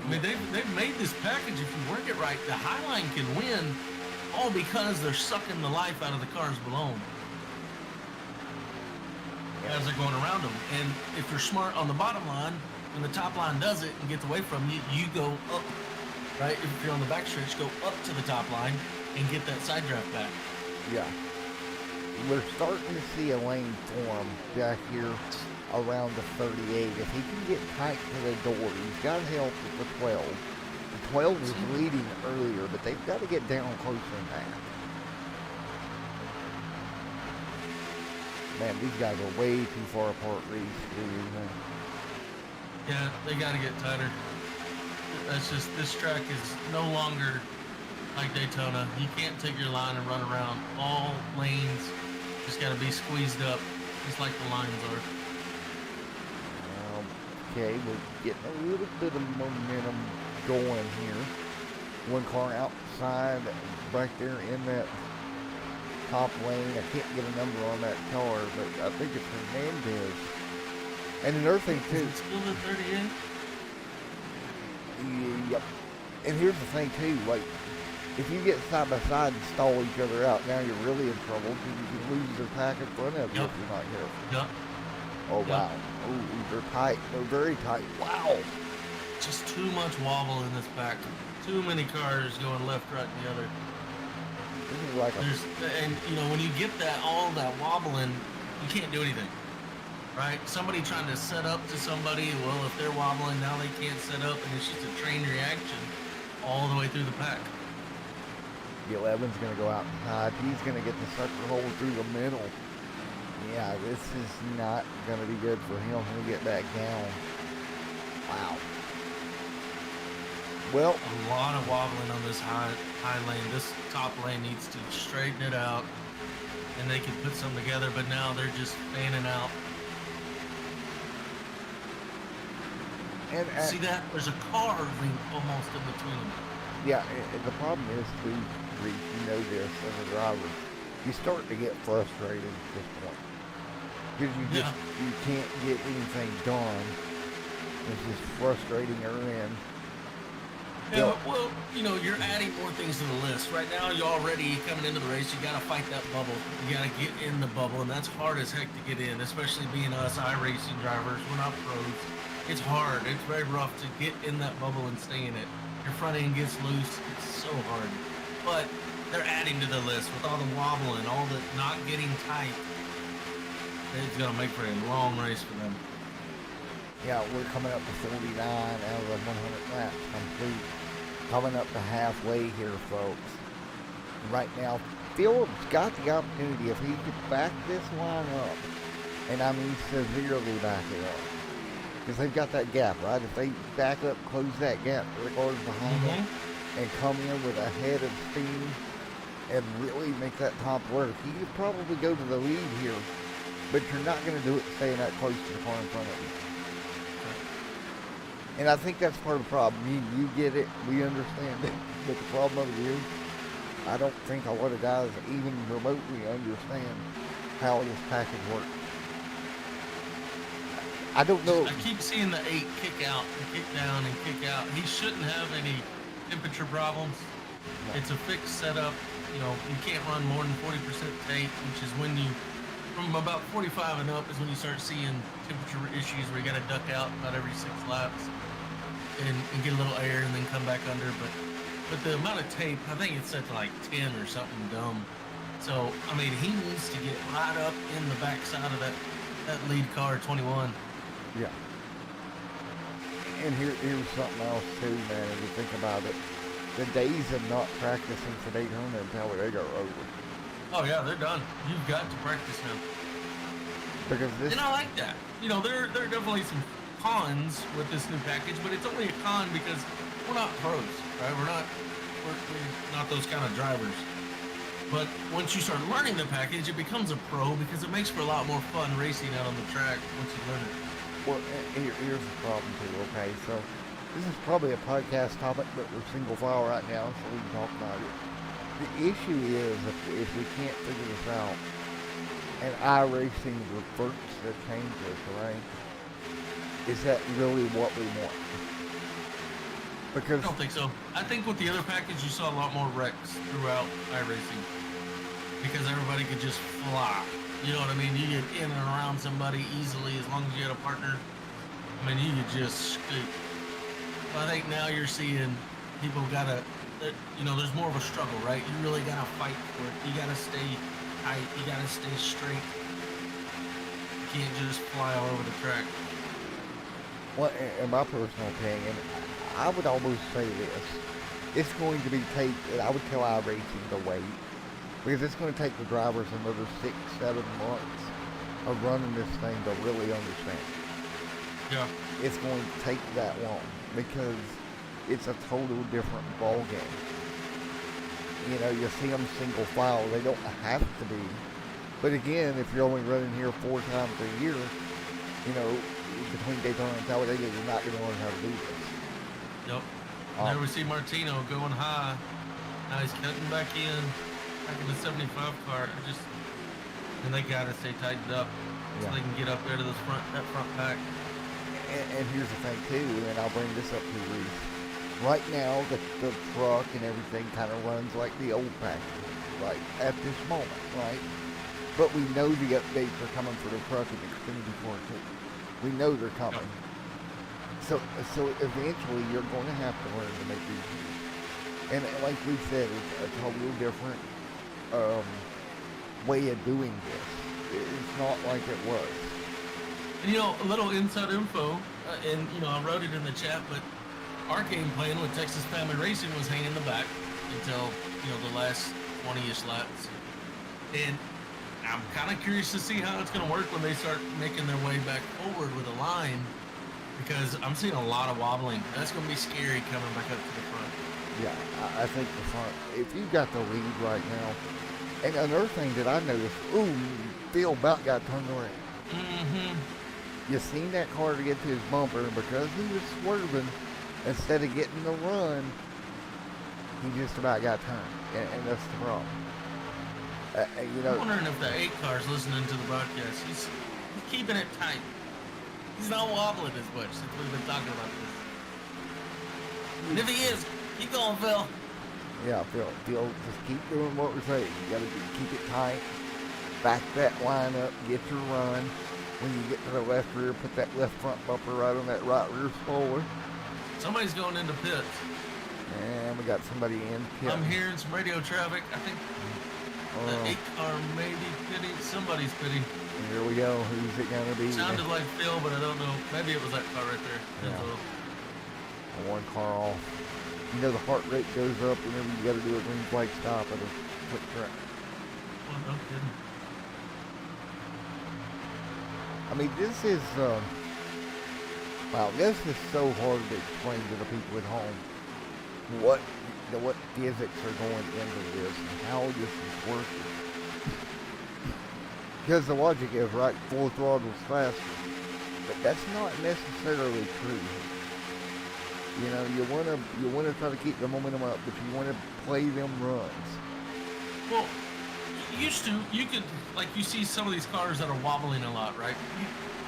I mean, they've made this package, if you work it right, the Highline can win, all because they're sucking the life out of the cars below them. As they're going around them. And if you're smart on the bottom line, when the top line does it and gets away from you, you go up, right? If you're on the back stretch, go up to the top line and get that side draft back. Yeah. We're starting to see a lane form back here around the 38. If he can get tight to the door, he's got help with the 12. The 12 was leading earlier, but they've got to get down closer than that. Man, these guys are way too far apart, Reese. Yeah, they got to get tighter. That's just, this track is no longer like Daytona. You can't take your line and run around. All lanes just got to be squeezed up, just like the lines are. Okay, we're getting a little bit of momentum going here. One car outside, back there in that top lane. I can't get a number on that car, but I think it's Hernandez. And another thing too. Is it still the 38? Yep. And here's the thing too, like, if you get side by side and stall each other out, now you're really in trouble because you can lose the pack in front of you if you're not careful. Yep. Oh, Yep. wow. Oh, they're tight. They're very tight. Wow. Just too much wobble in this pack. Too many cars going left, right, and the other. This is like And you know, when you get that all that wobbling, you can't do anything. Right? Somebody trying to set up to somebody, well, if they're wobbling, now they can't set up, and it's just a train reaction all the way through the pack. the 11's going to go outside. He's going to get the sucker hole through the middle. Yeah, this is not going to be good for him. He'll get back down. Wow. Well, A lot of wobbling on this high lane. This top lane needs to straighten it out, and they can put something together, but now they're just fanning out. and See that? There's a car almost in between them. yeah, the problem is too, Reese, you know this as a driver, you start to get frustrated at this point because you can't get anything done. It's just frustrating her in. Yeah, well, you know, you're adding more things to the list. Right now, you're already coming into the race. You got to fight that bubble. You got to get in the bubble, and that's hard as heck to get in, especially being us iRacing drivers. We're not pros. It's hard. It's very rough to get in that bubble and stay in it. Your front end gets loose. It's so hard. But they're adding to the list with all the wobbling, all the not getting tight. It's going to make for a long race for them. Yeah, we're coming up to 49 out of the 100 laps complete. Coming up to halfway here, folks. Right now, Phil's got the opportunity, if he could back this line up, and I mean severely back it up, because they've got that gap, right? If they back up, close that gap to the cars behind them, and come in with a head of steam, and really make that top work, he could probably go to the lead here, but you're not going to do it staying that close to the car in front of you. And I think that's part of the problem. You get it, we understand it, but the problem of it is, I don't think a lot of guys even remotely understand how this package works. I don't know. I keep seeing the 8 kick out and kick down and kick out. He shouldn't have any temperature problems. No. It's a fixed setup. You know, you can't run more than 40% tape, which is when you, from about 45 and up is when you start seeing temperature issues where you got to duck out about every 6 laps and get a little air and then come back under. But the amount of tape, I think it's set to like 10 or something dumb. So, I mean, he needs to get right up in the backside of that lead car, 21. Yeah. And here's something else too, man. If you think about it, the days of not practicing for Daytona and Talladega are over. Oh yeah, they're done. You've got to practice now. Because this, And I like that. You know, there are definitely some cons with this new package, but it's only a con because we're not pros, right? We're not those kind of drivers. But once you start learning the package, it becomes a pro because it makes for a lot more fun racing out on the track once you learn it. well, here's the problem too. Okay, so this is probably a podcast topic, but we're single file right now, so we can talk about it. The issue is if we can't figure this out, and iRacing reverts the changes, right? Is that really what we want? Because I don't think so. I think with the other package, you saw a lot more wrecks throughout iRacing because everybody could just fly. You know what I mean? You get in and around somebody easily as long as you had a partner. I mean, you could just scoot. But I think now you're seeing people gotta, you know, there's more of a struggle, right? You really gotta fight for it. You gotta stay tight. You gotta stay straight. You can't just fly all over the track. well, in my personal opinion, I would almost say this. It's going to be I would tell iRacing to wait. Because it's going to take the drivers another 6-7 months of running this thing to really understand. Yeah. It's going to take that long because it's a total different ball game. You know, you see them single file, they don't have to be. But again, if you're only running here 4 times a year, you know, between Daytona and Talladega, you're not going to learn how to do this. Yep. There we see Martino going high. Now he's cutting back in the 75 car. And they gotta stay tightened up so they can get up there to that front pack. And here's the thing too, and I'll bring this up to Reese. Right now, the truck and everything kind of runs like the old package, right? At this moment, right? But we know the updates are coming for the truck and Xfinity 4 too. We know they're coming. Yep. So eventually you're going to have to learn to make these moves. And like we said, it's a totally different way of doing this. It's not like it was. And, you know, a little inside info, and you know, I wrote it in the chat, but our game plan with Texas Family Racing was hanging the back until, you know, the last 20-ish laps. And I'm kind of curious to see how it's going to work when they start making their way back forward with a line, because I'm seeing a lot of wobbling. That's going to be scary coming back up to the front. Yeah, I think the front, if you've got the lead right now, and another thing that I noticed, Phil about got turned around. Mm-hmm. You seen that car to get to his bumper, and because he was swerving, instead of getting the run, he just about got turned, and that's the problem. You know, I'm wondering if the 8 car's listening to the broadcast. He's keeping it tight. He's not wobbling as much since we've been talking about this. And if he is, keep going, Phil. Yeah, Phil, just keep doing what we're saying. You gotta keep it tight, back that line up, get your run. When you get to the left rear, put that left front bumper right on that right rear spoiler. Somebody's going into pits. And we got somebody in pit. I'm hearing some radio traffic. I think the 8 car may be pitting. Somebody's pitting. Here we go. Who's it gonna be? Sounded like Phil, but I don't know. Maybe it was that car right there. Yeah. One car off. You know the heart rate goes up whenever you got to do a green flag stop at a quick track. Well, no kidding. I mean, this is, wow, this is so hard to explain to the people at home what physics are going into this and how this is working. Because the logic is, right, full throttle's faster, but that's not necessarily true. You know, you wanna try to keep the momentum up, but you wanna play them runs. Well, you could, like, you see some of these cars that are wobbling a lot, right?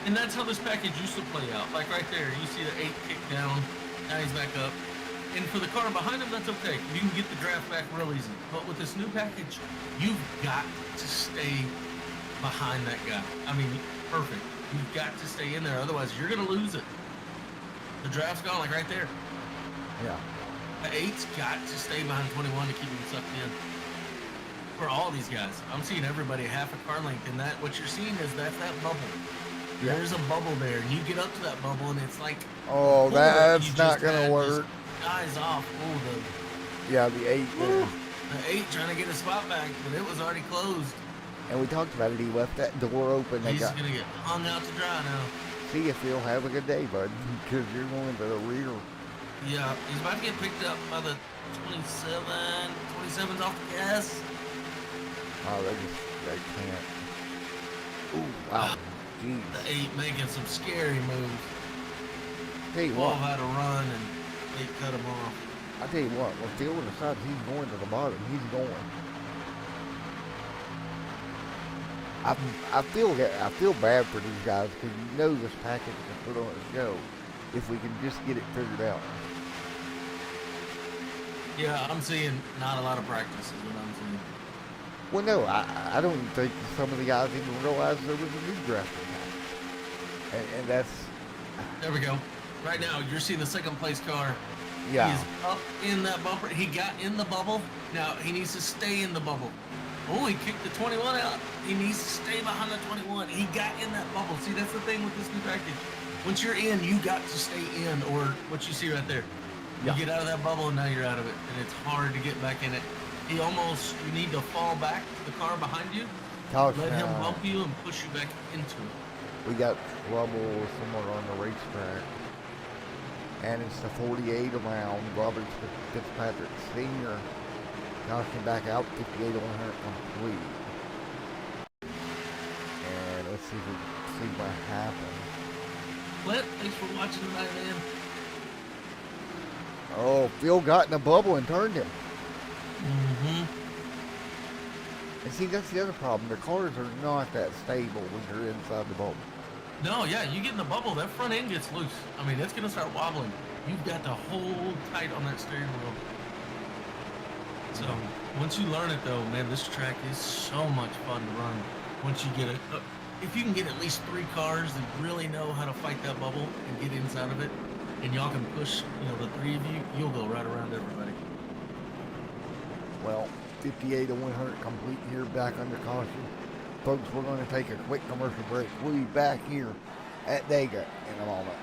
And that's how this package used to play out. Like right there, you see the 8 kick down, now he's back up. And for the car behind him, that's okay. You can get the draft back real easy. But with this new package, you've got to stay behind that guy. I mean, perfect. You've got to stay in there, otherwise you're gonna lose it. The draft's gone, like right there. Yeah. The 8's got to stay behind 21 to keep him sucked in. For all these guys, I'm seeing everybody half a car length, and that what you're seeing is that's that bubble. Yeah. There's a bubble there, and you get up to that bubble, and it's like, Oh, before, you that's just not gonna had work. this Guys off. Oh, Yeah, the 8 there. the 8 trying to get a spot back, but it was already closed. And we talked about it. He left that door open. They He's got. gonna get hung out to dry now. See you, Phil. Have a good day, bud. Because you're going to the rear. Yeah, he's about to get picked up by the 27. 27's off the gas. Oh, they can't. Ooh, wow. Jeez. The 8 making some scary moves. Tell you 12 what. had a run, and 8 cut him off. I tell you what. When Phil decides he's going to the bottom, he's going. I feel bad for these guys because you know this package can put on a show if we can just get it figured out. Yeah, I'm seeing not a lot of practice is what I'm seeing. Well, no, I don't think some of the guys even realize there was a new drafting package. And that's... There we go. Right now, you're seeing the second place car. Yeah. He is up in that bumper. He got in the bubble. Now, he needs to stay in the bubble. Oh, he kicked the 21 out. He needs to stay behind the 21. He got in that bubble. See, that's the thing with this new package. Once you're in, you got to stay in, or what you see right there. Yeah. You get out of that bubble, and now you're out of it. And it's hard to get back in it. You need to fall back to the car behind you, let him bump you, and push you back into it. We got trouble somewhere on the racetrack. And it's the 48 around. Robert Fitzpatrick Sr. Caution back out, 58 100 complete. And let's see if we can see what happens. Clint, thanks for watching tonight, man. Oh, Phil got in the bubble and turned him. Mm-hmm. And see, that's the other problem. The cars are not that stable when you're inside the bubble. No, yeah, you get in the bubble, that front end gets loose. I mean, it's going to start wobbling. You've got to hold tight on that steering wheel. So, once you learn it, though, man, this track is so much fun to run. Once you get it, if you can get at least 3 cars that really know how to fight that bubble and get inside of it, and y'all can push, the 3 of you, you'll go right around everybody. Well, 58 100 complete here, back under caution. Folks, we're going to take a quick commercial break. We'll be back here at Talladega in a moment.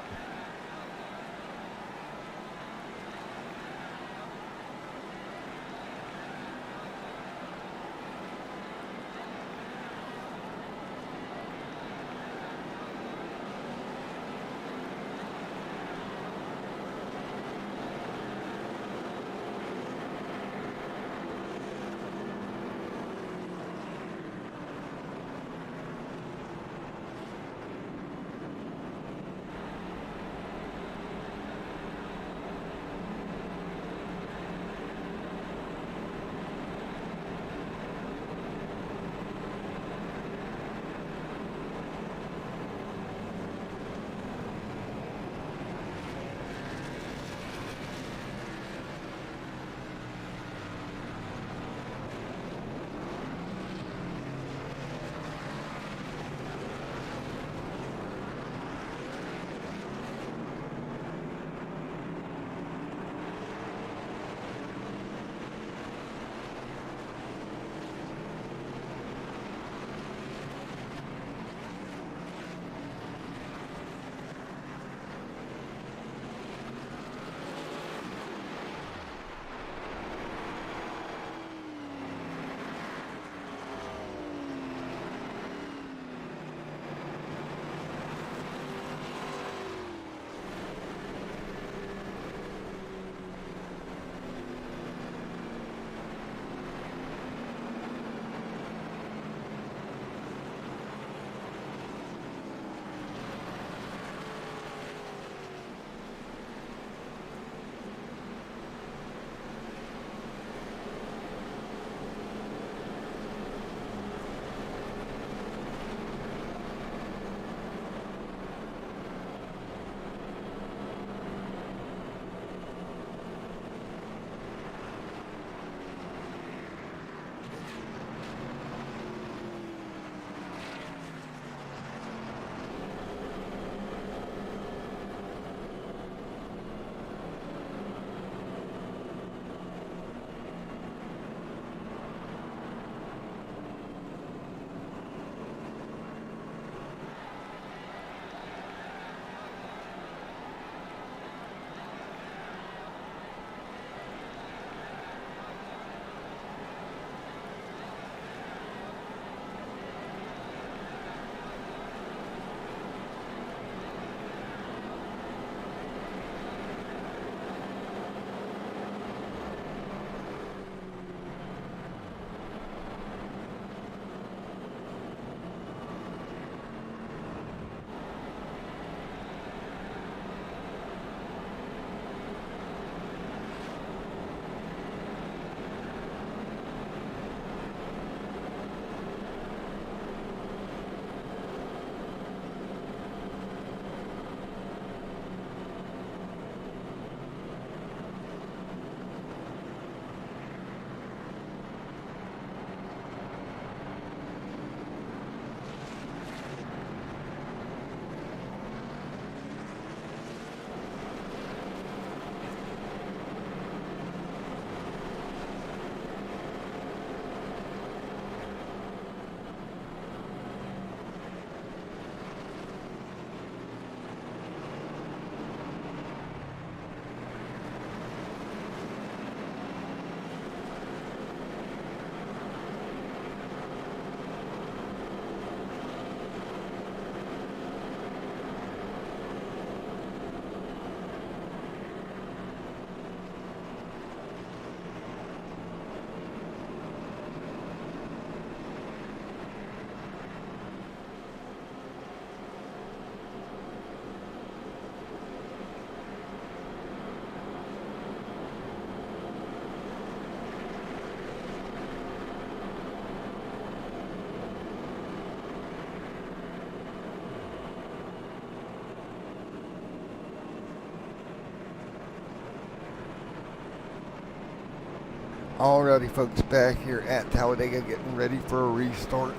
Alrighty, folks, back here at Talladega getting ready for a restart.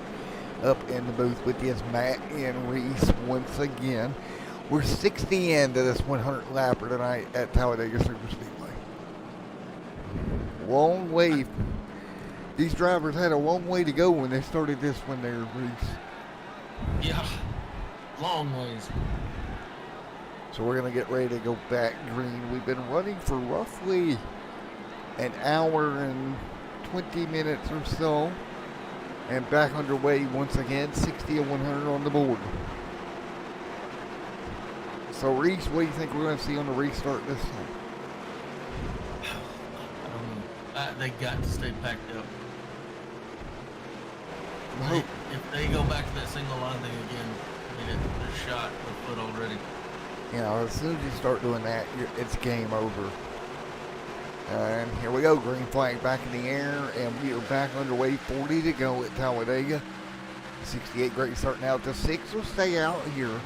Up in the booth with us, Matt and Reese once again. We're 60 into this 100 lapper tonight at Talladega Superspeedway. Long way. These drivers had a long way to go when they started this one there, Reese. Yeah, long ways. So we're going to get ready to go back green. We've been running for roughly an hour and 20 minutes or so. And back underway once again, 60 and 100 on the board. So Reese, what do you think we're going to see on the restart this time? I don't know. They got to stay packed up. Hope. If they go back to that single line thing again, I mean, they're shot with foot already. You know, as soon as you start doing that, it's game over. And here we go, green flag back in the air, and we are back underway, 40 to go at Talladega. 68 great starting out. The 6 will stay out here.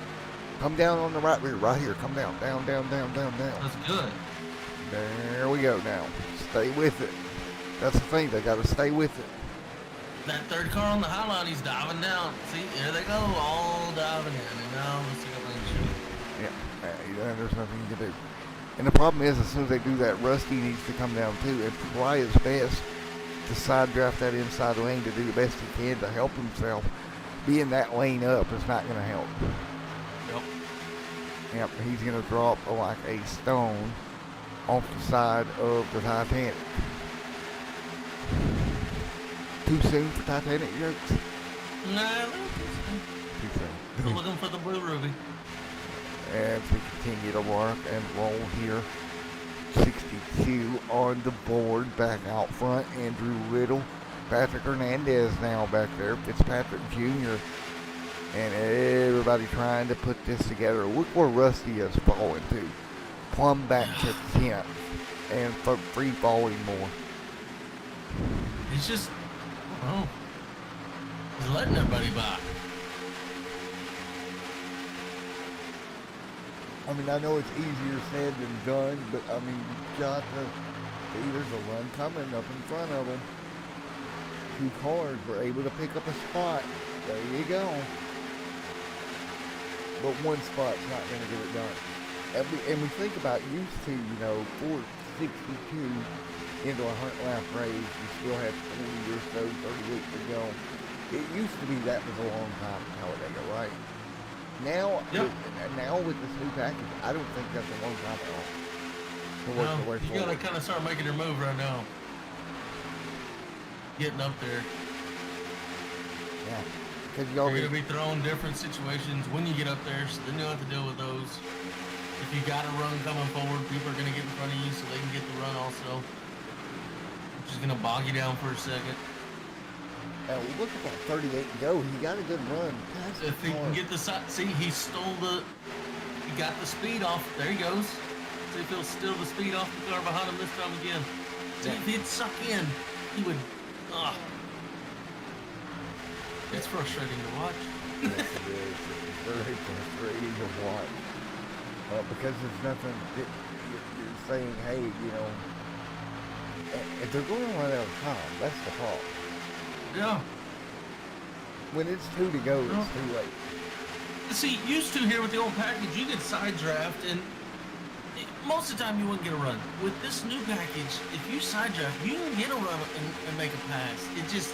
Come down on the right rear, right here. Come down, down, down, down, down, down. That's good. There we go now. Stay with it. That's the thing, they got to stay with it. That third car on the high line, he's diving down. See, there they go, all diving in. And now let's see if I can shoot. Yeah, there's nothing you can do. And the problem is, as soon as they do that, Rusty needs to come down too and try his best to side draft that inside lane to do the best he can to help himself. Being that lane up is not going to help. Yep. Yep, he's going to drop like a stone off the side of the Titanic. Too soon for Titanic jokes? Nah, Too soon. we're looking for the blue ruby. As we continue to work and roll here. 62 on the board, back out front. Andrew Riddle, Patrick Hernandez now back there. Fitzpatrick Jr. And everybody trying to put this together. Look where Rusty is falling to. Plumb back to 10th. And free falling more. He's just, oh, he's letting everybody by. I mean, I know it's easier said than done, but I mean, you got there's a run coming up in front of them. 2 cars were able to pick up a spot. There you go. But one spot's not going to get it done. And we think about used to, 462 into a 100 lap race, you still had 40 or so, 38 to go. It used to be that was a long time in Talladega, right? Now, yep. Now with this new package, I don't think that's a long time at all. No, you gotta kind of start making your move right now. Getting up there. Yeah, because you're gonna be thrown different situations when you get up there, so then you'll have to deal with those. If you got a run coming forward, people are gonna get in front of you so they can get the run also. Which is gonna bog you down for a second. Look at that 38 to go. He got a good run. If he can get the side, see, he got the speed off. There he goes. See if he'll steal the speed off the car behind him this time again. See if he'd suck in, he would. It's frustrating to watch. Yes, it is. It's very frustrating to watch. Because there's nothing that you're saying, hey, if they're going to run out of time, that's the problem. Yeah. When it's 2 to go, it's too late. See, used to here with the old package, you could side draft, and most of the time you wouldn't get a run. With this new package, if you side draft, you can get a run and make a pass. It just,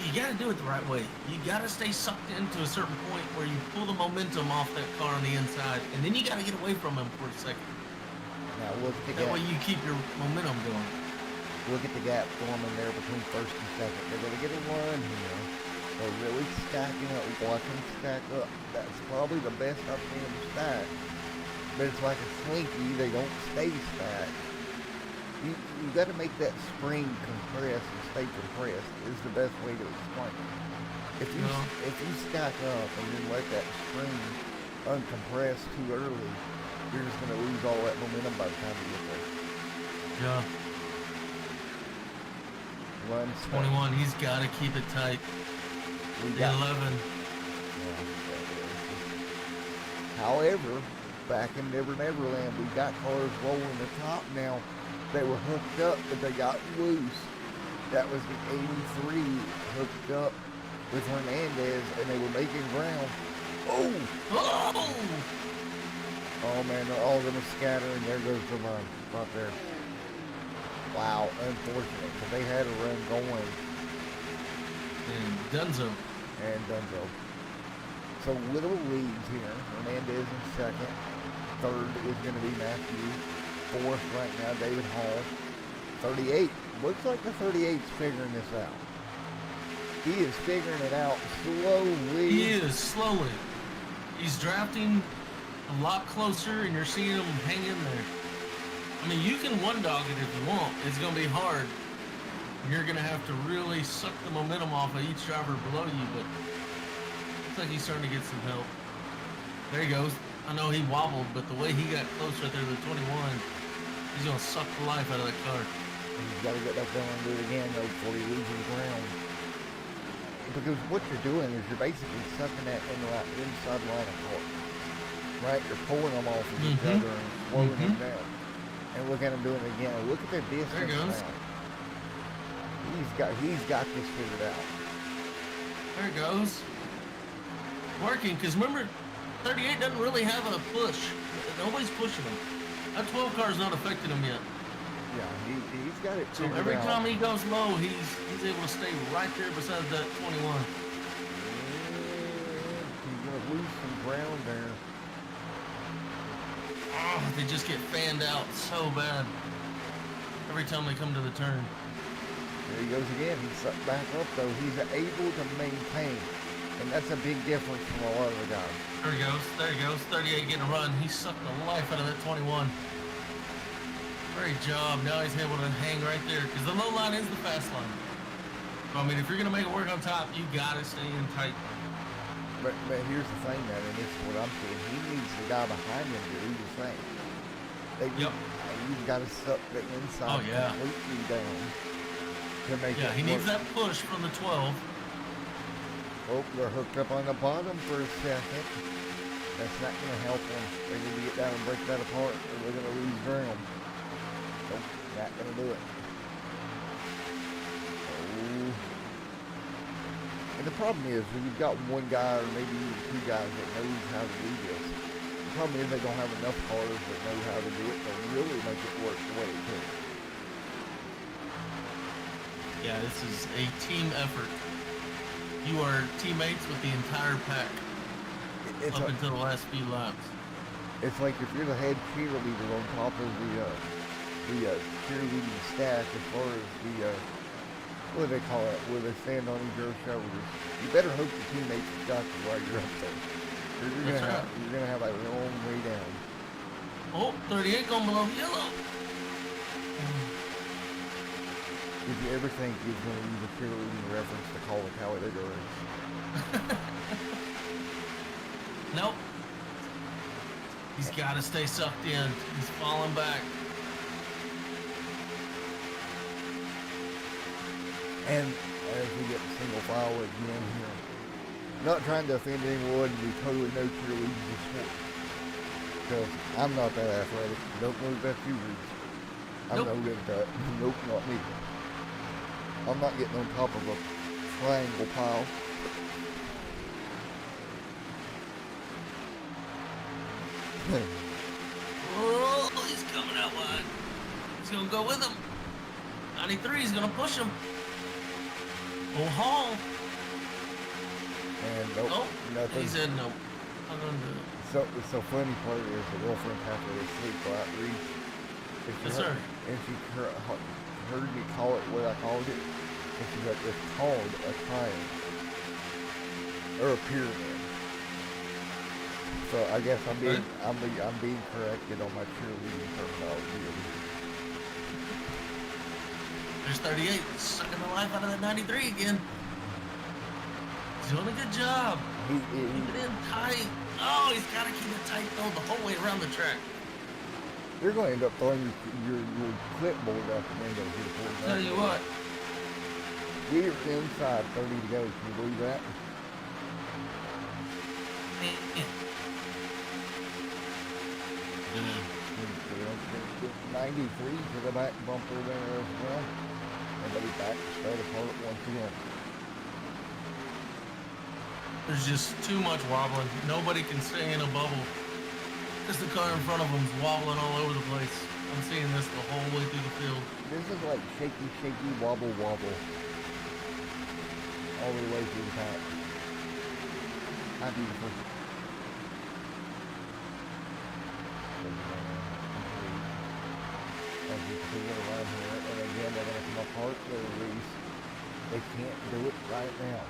you got to do it the right way. You got to stay sucked into a certain point where you pull the momentum off that car on the inside, and then you got to get away from him for a second. Now look at the that gap. way you keep your momentum going. Look at the gap forming there between first and second. They're going to get a run here. They're really stacking up. Watch them stack up. That's probably the best I've seen them stack. But it's like a slinky. They don't stay stacked. You got to make that spring compress and stay compressed is the best way to explain it. If you stack up and then let that spring uncompress too early, you're just going to lose all that momentum by the time you get there. Yeah. Run 21, he's got to keep it tight. The 11. However, back in Never Neverland, we got cars rolling the top now. They were hooked up, but they got loose. That was the 83 hooked up with Hernandez, and they were making ground. Oh! Oh! Oh man, they're all gonna scatter, and there goes the run right there. Wow, unfortunate, because they had a run going. And Dunzo. And Dunzo. So little leads here. Hernandez in second. Third is going to be Matthew. Fourth right now, David Hall. 38. Looks like the 38's figuring this out. He is figuring it out slowly. He is, slowly. He's drafting a lot closer, and you're seeing him hang in there. I mean, you can one-dog it if you want. It's going to be hard. You're going to have to really suck the momentum off of each driver below you, but looks like he's starting to get some help. There he goes. I know he wobbled, but the way he got close right there to the 21, he's going to suck the life out of that car. He's got to get back down and do it again, though, before he loses ground. Because what you're doing is you're basically sucking that inside line of car. Right? You're pulling them off of each other and slowing them down. And look at him doing it again. Look at the distance there goes. now. He's got this figured out. There it goes. Working, because remember, 38 doesn't really have a push. Nobody's pushing him. That 12 car's not affecting him yet. Yeah, he's got it So figured every out. time he goes low, he's able to stay right there beside that 21. Yeah, he's going to lose some ground there. Oh, they just get fanned out so bad every time they come to the turn. There he goes again. He's sucked back up, though. He's able to maintain. And that's a big difference from a lot of the guys. There he goes. There he goes. 38 getting a run. He sucked the life out of that 21. Great job. Now he's able to hang right there because the low line is the fast line. So, I mean, if you're going to make it work on top, you got to stay in tight. But here's the thing, man, and this is what I'm saying. He needs the guy behind him to do the same. You've got to suck the inside completely down to make it he work. needs that push from the 12. Oh, they're hooked up on the bottom for a second. That's not going to help them. They need to get down and break that apart, or they're going to lose ground. Nope, not going to do it. Oh. And the problem is, when you've got one guy or maybe even two guys that knows how to do this, the problem is they don't have enough cars that know how to do it to really make it work the way it can. Yeah, this is a team effort. You are teammates with the entire pack until the last few laps. It's like if you're the head cheerleader on top of the cheerleading staff as far as the what do they call it, where they stand on each other's shoulders. You better hope your teammates got you while you're up there. You're gonna have a long way down. Oh, 38 going below yellow. If you ever think you're gonna use a cheerleading reference to call a Talladega race. Nope. He's got to stay sucked in. He's falling back. And as we get single file again here, not trying to offend anyone, we totally know cheerleading is sport. Because I'm not that athletic. Don't know that you reads. I'm no good at that. Nope, not me. I'm not getting on top of a triangle pile. Oh, he's coming out wide. He's going to go with him. 93 is going to push him. Oh, Hall. And nope, nothing. He said nope. I'm going to do it. So funny part is the girlfriend halfway asleep while I read. Yes, sir. And she heard me call it what I called it. And she's like, it's called a triangle. Or a pyramid. So I guess I'm being corrected on my cheerleading terminology. There's 38 sucking the life out of that 93 again. He's doing a good job. Keep it in tight. Oh, he's got to keep it tight though the whole way around the track. You're going to end up throwing your clipboard out the window here. Tell you what. We're inside 30 to go. Can you believe that? Yeah. 93 to the back bumper there as well. Everybody back to start apart once again. There's just too much wobbling. Nobody can stay in a bubble because the car in front of them's wobbling all over the place. I'm seeing this the whole way through the field. This is like shaky, shaky, wobble, wobble. All the way through the pack. How beautiful. As you can see around here, and again, they're going to come apart their race. They can't do it right now.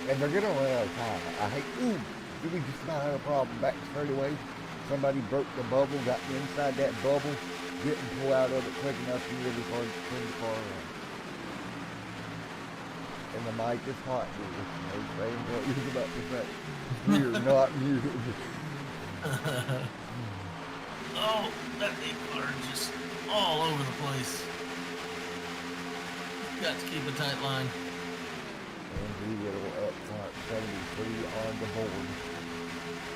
And they're going to run out of time. I hate, ooh, we just about had a problem back straight away. Somebody broke the bubble, got inside that bubble, didn't pull out of it quick enough to really hard to turn the car around. And the mic is hot, dude. They're saying what you was about to say. We're not muted. Oh, that big car just all over the place. Got to keep a tight line. And we will up front, 73 on the board.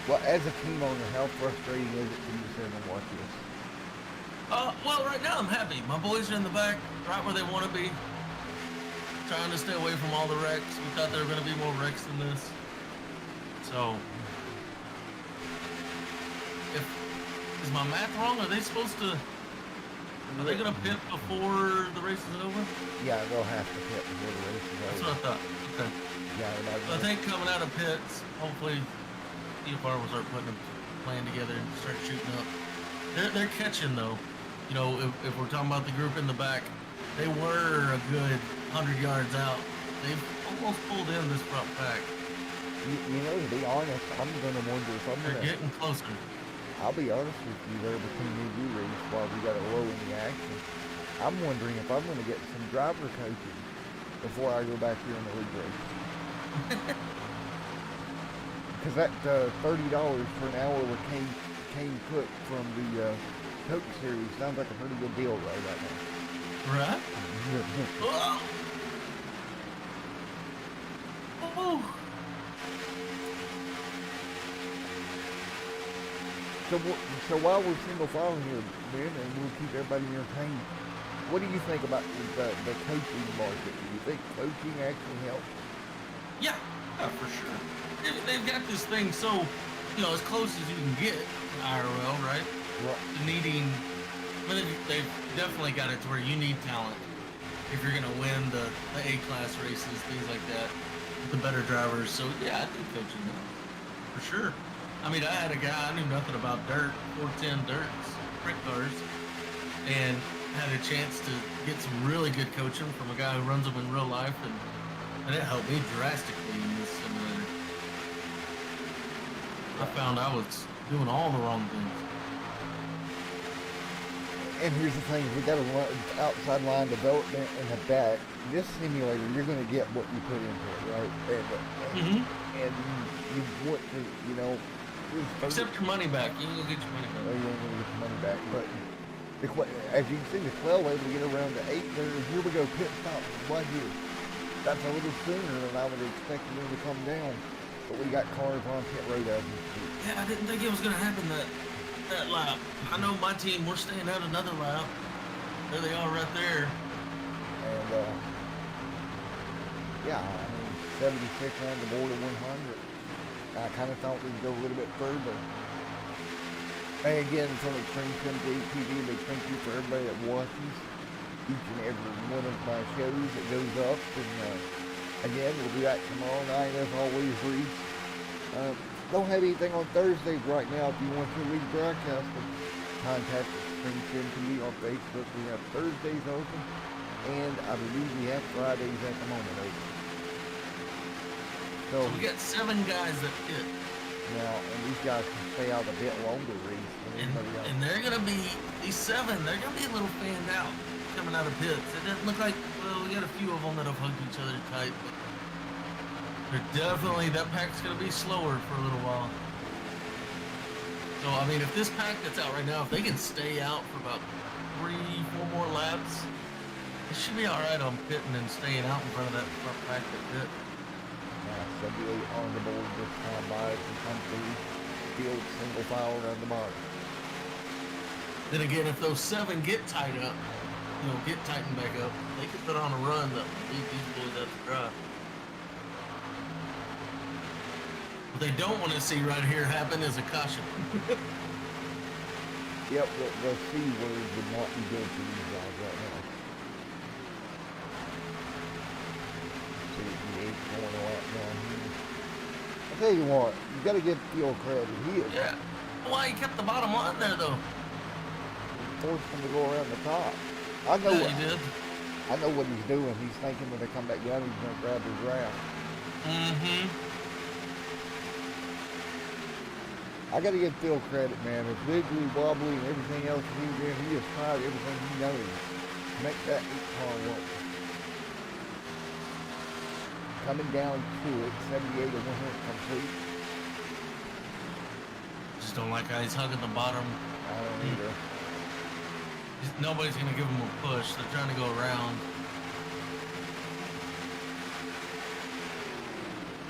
Well, as a team owner, how frustrating is it for you to sit and watch this? Well, right now I'm happy. My boys are in the back, right where they want to be. Trying to stay away from all the wrecks. We thought there were going to be more wrecks than this. So, is my math wrong? Are they supposed to? Are they going to pit before the race is over? Yeah, they'll have to pit before the race is That's over. what I thought. Okay. Yeah, So I think coming out of pits, hopefully, EFR will start putting a plan together and start shooting up. They're catching though. You know, if we're talking about the group in the back, they were a good 100 yards out. They've almost pulled in this front pack. You know, to be honest, I'm going to wonder if I'm They're going to... getting closer. I'll be honest with you there between me and you, Reese, while we got a low in the action. I'm wondering if I'm going to get some driver coaching before I go back here in the league race. Because that $30 for an hour with Kane Cook from the Coke series sounds like a pretty good deal right now. Right? Oh. Oh. So while we're single filing here, Ben, and we'll keep everybody entertained, what do you think about the coaching market? Do you think coaching actually helps? Yeah, for sure. They've got this thing so, as close as you can get in IRL, right? Right. To needing, they've definitely got it to where you need talent if you're going to win the A-class races, things like that, with the better drivers. So, yeah, I think coaching helps, for sure. I mean, I had a guy, I knew nothing about dirt, 410 dirts, sprint cars, and had a chance to get some really good coaching from a guy who runs them in real life, and it helped me drastically in this simulator. I found I was doing all the wrong things. And here's the thing, we got a outside line development in the back. This simulator, you're going to get what you put into it, right? And you want to, Except your money back. You ain't gonna get your money Oh, back. you ain't gonna get your money back, but as you can see, the 12 able to get around to 8 there. Here we go, pit stop right here. That's a little sooner than I would expect them to come down, but we got cars on pit road as we speak. Yeah, I didn't think it was gonna happen that lap. I know my team, we're staying out another lap. There they are right there. And yeah, I mean 76 on the board of 100. I kind of thought we'd go a little bit further. And again, from Xtreme TV, they thank you for everybody that watches each and every one of my shows that goes up. And again, we'll be back tomorrow night as always, Reese. Don't have anything on Thursdays right now. If you want to leave broadcasting, contact Xtreme TV on Facebook. We have Thursdays open, and I believe we have Fridays at the moment open. So we got 7 guys that pit. Now, and these guys can stay out a bit longer, Reese, than anybody else. And they're gonna be, these 7, they're gonna be a little fanned out coming out of pits. It doesn't look like, well, we got a few of them that have hugged each other tight, but they're definitely, that pack's gonna be slower for a little while. So, I mean, if this pack that's out right now, if they can stay out for about 3-4 more laps, it should be alright on pitting and staying out in front of that front pack that pit. 78 on the board this time by as we come through field single file around the bottom. Then again, if those 7 get tied up, get tightened back up, they could put on a run that will beat these boys out to dry. What they don't want to see right here happen is a caution. Yep, the C word would not be good for these guys right now. See, the 8 going a lot down here. I tell you what, you got to give Phil credit. He is Yeah. Why he kept the bottom line there, though? forced him to go around the top. I know. Yeah, he did. I know what he's doing. He's thinking when they come back down, he's going to grab his round. Mm-hmm. I got to give Phil credit, man. As wiggly, wobbly, and everything else he was doing, he just tried everything he knows to make that 8-car work. Coming down to it, 78 and 100 complete. Just don't like how he's hugging the bottom. I don't either. Nobody's going to give him a push. They're trying to go around.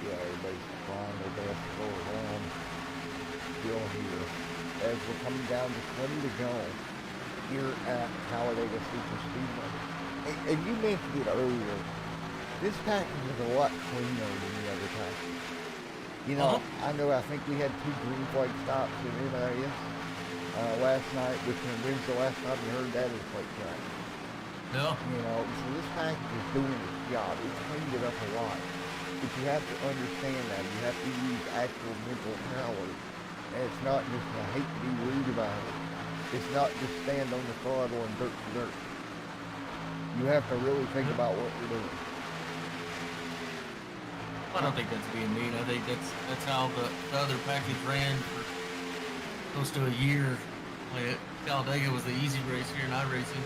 Yeah, everybody's trying their best to go around. Still here. As we're coming down to 20 to go here at Talladega Super Speedway. And you mentioned it earlier. This package is a lot cleaner than the other package. You know, I think we had 2 green flag stops in MIS last night, which when's the last time you heard that is plate track. Yeah. You know, so this package is doing its job. It's cleaned it up a lot. But you have to understand that. You have to use actual mental power. And it's not just, I hate to be rude about it, it's not just stand on the throttle and dirt to dirt. You have to really think about what you're doing. I don't think that's being mean. I think that's how the other package ran for close to a year. Like Talladega was the easy race here in iRacing.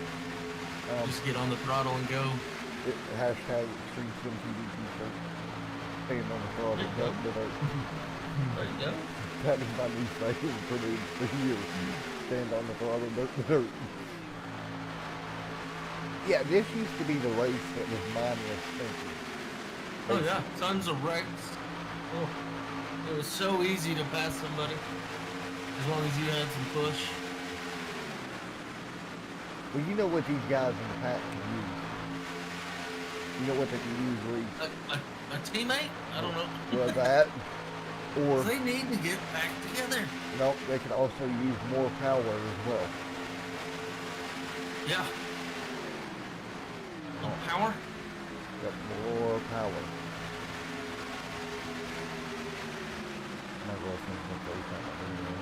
Just get on the throttle and go. Hashtag Xtreme t-shirt. Stand on the throttle, dirt to dirt. There you go. That is my new saying for years. Stand on the throttle, dirt to dirt. Yeah, this used to be the race that was mindless thinking. Oh yeah, tons of wrecks. Oh, it was so easy to pass somebody as long as you had some push. Well, you know what these guys in the pack can use. You know what they can use, Reese? A teammate? I don't know. Well, that, or They need to get back together. no, they can also use more power as well. Yeah. More power? Yep, more power. My girlfriend's gonna play something anyway.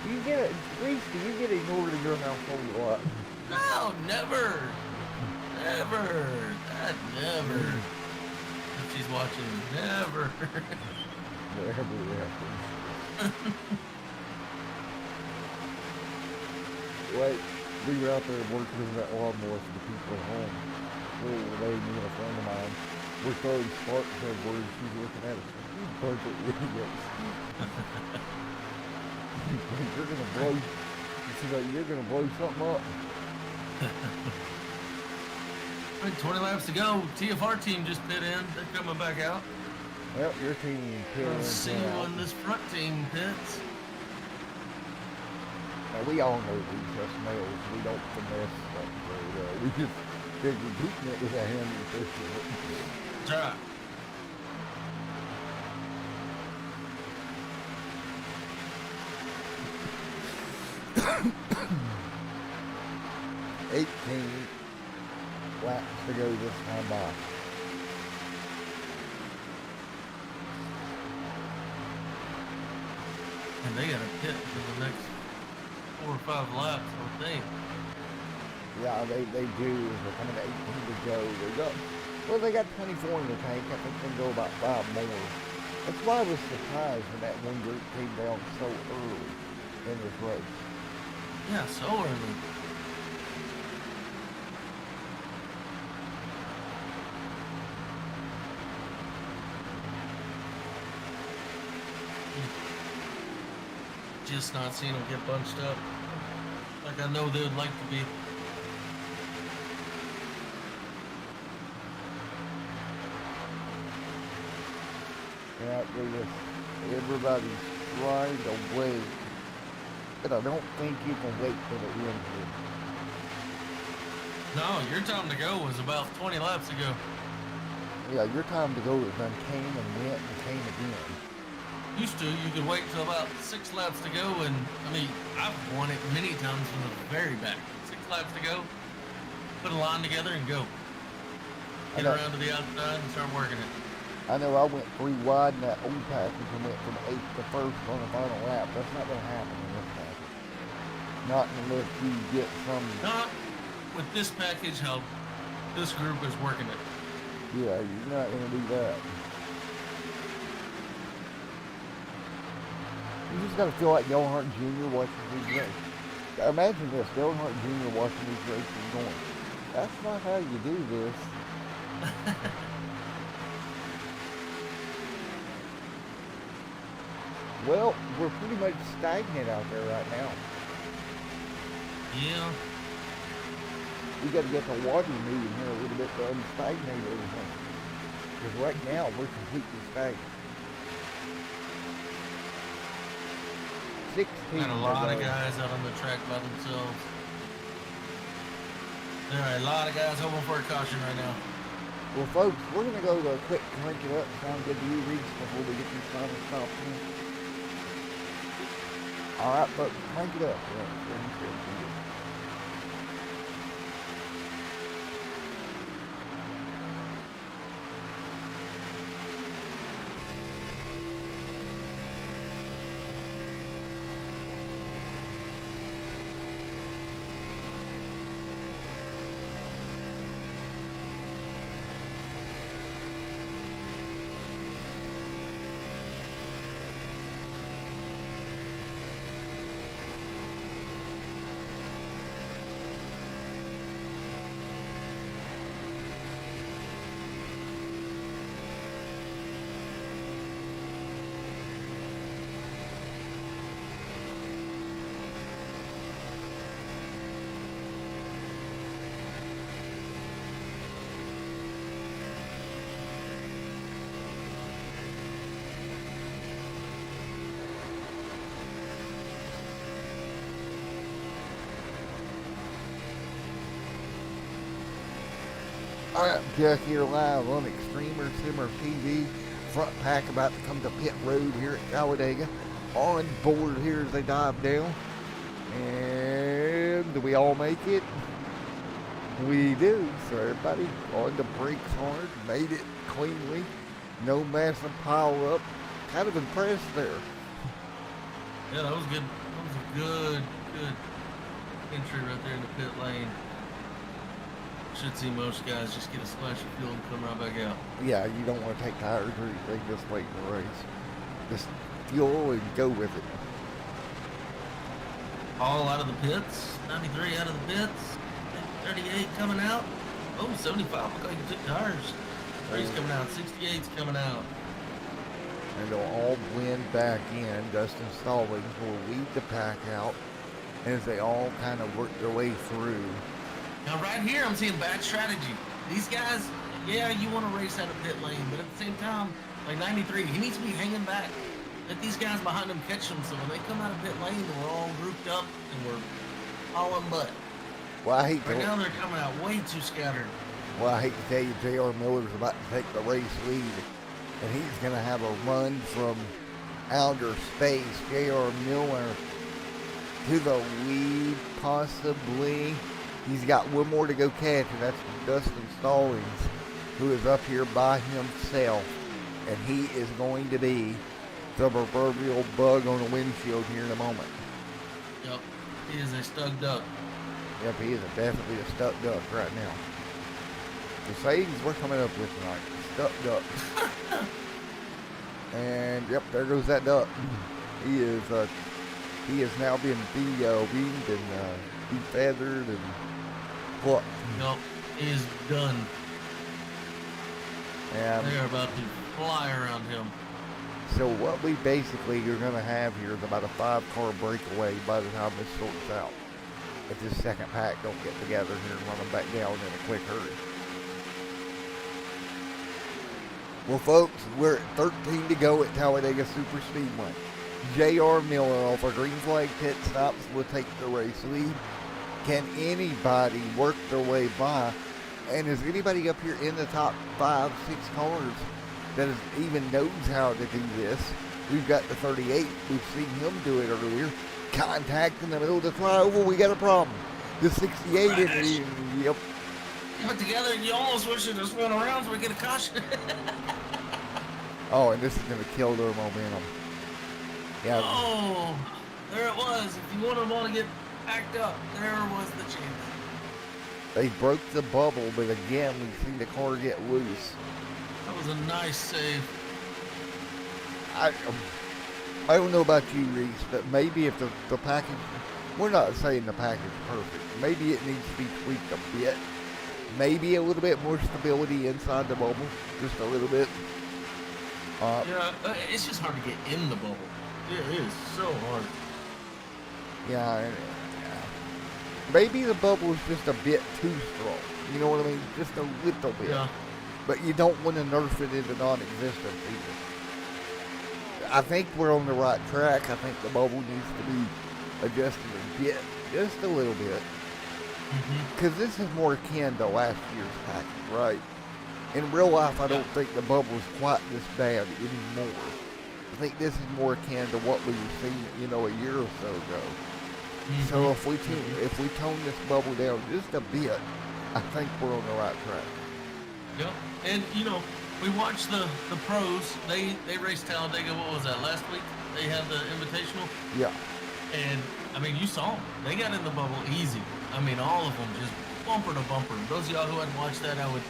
Do you get it, Reese? Do you get ignored in your household a lot? No, never. Never. That never. If she's watching, never. Whatever happens. Wait, we were out there working on that lawnmower for the people at home. Little lady and a friend of mine. We're throwing sparks everywhere and she's looking at us. You bunch of idiots. You're gonna blow. She's like, you're gonna blow something up. 20 laps to go. TFR team just pit in. They're coming back out. Well, your team pit in. See when this front team pits. Now, we all know these us males. We don't finesse stuff very well. We just figure beating it with a hand and fishing it. That's right. Laps to go this time by. And they got a pit for the next 4 or 5 laps, I think. Yeah, they do. They're coming to 18 to go. They got, well, they got 24 in the tank. I think they can go about 5 more. That's why I was surprised when that one group came down so early in this race. Yeah, so early. Just not seeing them get bunched up like I know they would like to be. Yeah, everybody's trying to wait, but I don't think you can wait till the end here. No, your time to go was about 20 laps ago. Yeah, your time to go is done came and went and came again. Used to, you could wait till about 6 laps to go, and I mean, I've won it many times from the very back. 6 laps to go, put a line together and go. Get around to the outside and start working it. I know I went 3 wide in that old package and went from 8th to 1st on the final lap. That's not going to happen in this package. Not unless you get some... Not with this package, how this group is working it. Yeah, you're not going to do that. You just got to feel like Dale Earnhardt Jr. watching these races. Imagine this, Dale Earnhardt Jr. watching these races going, that's not how you do this. Well, we're pretty much stagnant out there right now. Yeah. We got to get the water moving here a little bit to unstagnate everything. Because right now, we're completely stagnant. 16. Got a lot of guys out on the track by themselves. There are a lot of guys hoping for a caution right now. Well, folks, we're going to go to a quick crank it up. Sound good to you, Reese, before we get these final stops in? All right, folks, crank it up. Yeah, Alright, Jack here live on Xtreme Iracing TV. Front pack about to come to pit road here at Talladega. On board here as they dive down. And do we all make it? We do. So everybody on the brakes hard, made it cleanly. No massive pile up. Kind of impressed there. Yeah, that was good. That was a good entry right there in the pit lane. Should see most guys just get a splash of fuel and come right back out. Yeah, you don't want to take tires or anything this late in the race. Just fuel and go with it. All out of the pits. 93 out of the pits. 38 coming out. Oh, 75. Look like you took tires. 3's coming out. 68's coming out. And they'll all blend back in. Dustin Stallings will lead the pack out as they all kind of work their way through. Now right here, I'm seeing bad strategy. These guys, yeah, you want to race out of pit lane, but at the same time, like 93, he needs to be hanging back. Let these guys behind him catch them, so when they come out of pit lane, we're all grouped up and we're all on butt. Well, I hate right now, they're coming out way too scattered. Well, I hate to tell you, J.R. Miller's about to take the race lead, and he's going to have a run from outer space. J.R. Miller to the lead, possibly. He's got one more to go catch, and that's Dustin Stallings, who is up here by himself. And he is going to be the proverbial bug on the windshield here in a moment. Yep, he is a stuck duck. Yep, he is definitely a stuck duck right now. The sayings we're coming up with tonight, stuck duck. And yep, there goes that duck. He is now being weaned and defeathered and plucked. Nope, he is done. And they are about to fly around him. So what we basically are going to have here is about a 5-car breakaway by the time this sorts out. If this second pack don't get together here and run them back down in a quick hurry. Well, folks, we're at 13 to go at Talladega Super Speedway. J.R. Miller off our green flag pit stops will take the race lead. Can anybody work their way by? And is anybody up here in the top 5, 6 cars that even knows how to do this? We've got the 38. We've seen him do it earlier. Contact in the middle of the flyover. We got a problem. The 68 in yep. Put together, you almost wish it just went around so we get a caution. Oh, and this is going to kill their momentum. Yeah. Oh, there it was. If you want to get backed up, there was the chance. They broke the bubble, but again, we've seen the car get loose. That was a nice save. I don't know about you, Reese, but maybe if the package, we're not saying the package is perfect. Maybe it needs to be tweaked a bit. Maybe a little bit more stability inside the bubble, just a little bit. Yeah, it's just hard to get in the bubble. It is so hard. Yeah, maybe the bubble is just a bit too strong. You know what I mean? Just a little bit. Yeah. But you don't want to nerf it into non-existent either. I think we're on the right track. I think the bubble needs to be adjusted a bit, just a little bit. Because this is more akin to last year's package, right? In real life, I don't think the bubble is quite this bad anymore. I think this is more akin to what we were seeing, a year or so ago. So if we tone this bubble down just a bit, I think we're on the right track. Yep. And we watched the pros. They raced Talladega. What was that, last week? They had the invitational. Yeah. And I mean, you saw them. They got in the bubble easy. I mean, all of them just bumper to bumper. Those of y'all who hadn't watched that, I would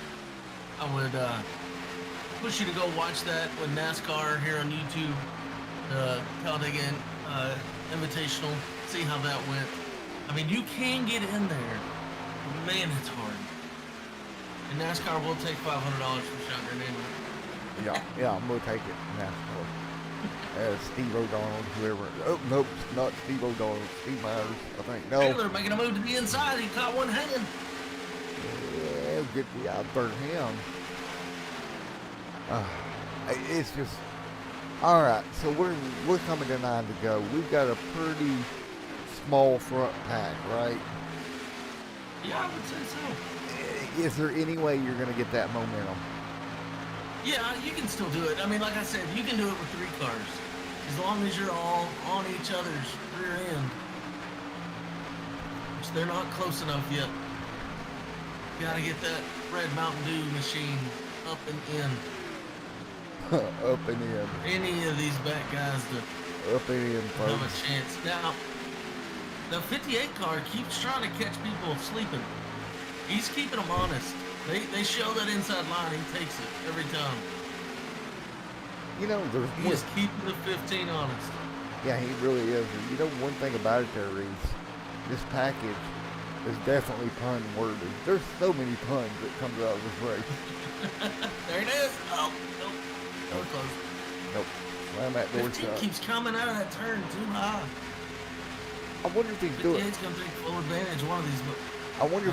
push you to go watch that with NASCAR here on YouTube. The Talladega invitational. See how that went. I mean, you can get in there. But man, it's hard. And NASCAR will take $500 for shotgun anyway. Yeah, I'm gonna take it. NASCAR. Steve O'Donnell, whoever. Oh, nope, not Steve O'Donnell. Steve Myers, I think. No. Taylor making a move to the inside. He caught one hanging. Yeah, good. We outburned him. It's just. All right, so we're coming to 9 to go. We've got a pretty small front pack, right? Yeah, I would say so. Is there any way you're going to get that momentum? Yeah, you can still do it. I mean, like I said, you can do it with 3 cars. As long as you're all on each other's rear end. Which they're not close enough yet. You gotta get that red Mountain Dew machine up and in. Up and in. Any of these back guys to Up and in, folks. have a chance. Now, the 58 car keeps trying to catch people sleeping. He's keeping them honest. They show that inside line. He takes it every time. There's He is keeping the 15 honest. Yeah, he really is. And one thing about it there, Reese, this package is definitely pun worthy. There's so many puns that comes out of this race. There it is. Oh, nope. Door closed. Nope. Slam that door 15 shut. keeps coming out of that turn too high. I wonder if he's doing. 58's gonna take full advantage of one of these. I wonder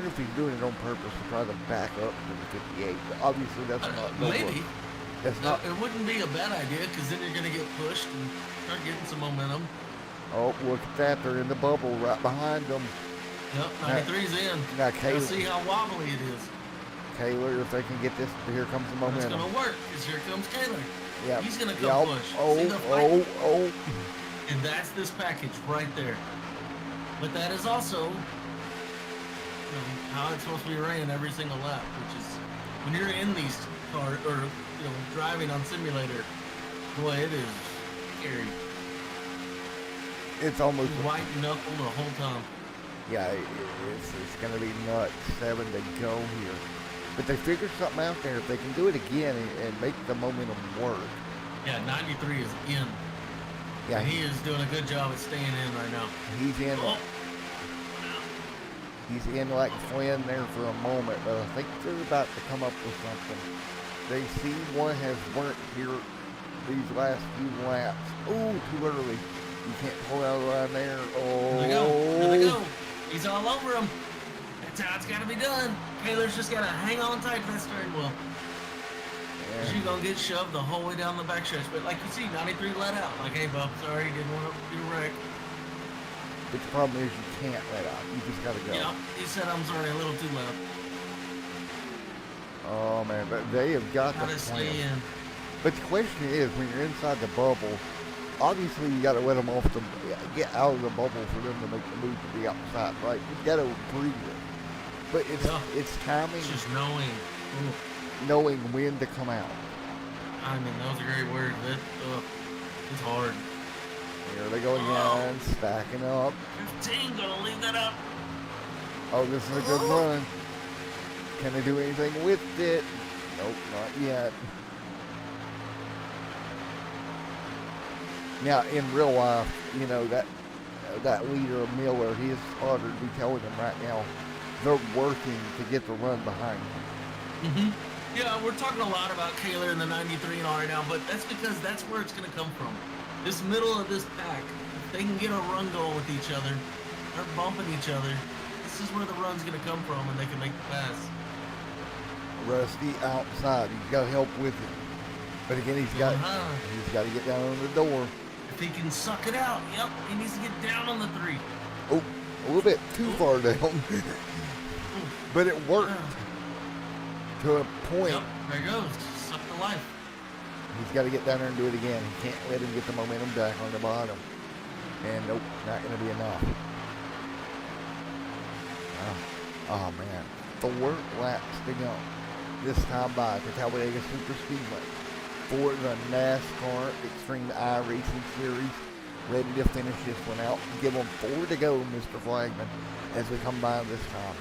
if he's doing it on purpose to try to back up to the 58. But obviously, that's not. Maybe. That's not. It wouldn't be a bad idea because then you're gonna get pushed and start getting some momentum. Oh, look at that! They're in the bubble right behind them. Yep, 93's in. Now, Let's see how wobbly it is. Kaylor, if they can get this, here comes the momentum. It's gonna work because here comes Kaylor. Yeah. He's gonna come push. See the fight? Oh. And that's this package right there. But that is also how it's supposed to be ran every single lap, which is when you're in these cars or driving on simulator, boy, it is scary. It's almost white knuckle the whole time. Yeah, it's gonna be nuts. 7 to go here. But they figured something out there. If they can do it again and make the momentum work. Yeah, 93 is in. Yeah, and he is doing a good job at staying in right now. He's in. Oh. He's in like Flynn there for a moment, but I think they're about to come up with something. They see what has worked here these last few laps. Ooh, too early. You can't pull out right there. Oh. There they go. There they go. He's all over him. That's how it's got to be done. Taylor's just got to hang on tight to that steering wheel. Yeah. She's gonna get shoved the whole way down the back stretch. But like you see, 93 let out. Like, hey, bub, sorry, didn't want to get a wreck. But the problem is you can't let out. You just gotta go. Yeah, he said I'm sorry, a little too loud. Oh man, but they have got Gotta the stay plan. in. But the question is, when you're inside the bubble, obviously you gotta let them off the, get out of the bubble for them to make the move to the outside, right? You gotta breathe it. But it's timing, It's just knowing. Ooh. knowing when to come out. I mean, that was a great word. That, it's hard. Here they go again, stacking up. 15, gonna leave that up. Oh, this is a good run. Can they do anything with it? Nope, not yet. Now, in real life, you know, that leader of Miller, his spotter would be telling them right now, they're working to get the run behind them. Yeah, we're talking a lot about Kaler and the 93 and all right now, but that's because that's where it's going to come from. This middle of this pack, if they can get a run going with each other, they're bumping each other, this is where the run's going to come from, and they can make the pass. Rusty outside, he's got help with it. But again, he's got to get down on the door. If he can suck it out, yep, he needs to get down on the 3. Oh, a little bit too far down. But it worked to a point. Yep, there he goes. Suck the life. He's got to get down there and do it again. He can't let him get the momentum back on the bottom. And nope, not going to be enough. Oh man, 4 laps to go. This time by the Talladega Super Speedway for the NASCAR Xtreme Iracing Series. Ready to finish this one out. Give them 4 to go, Mr. Flagman, as we come by this time.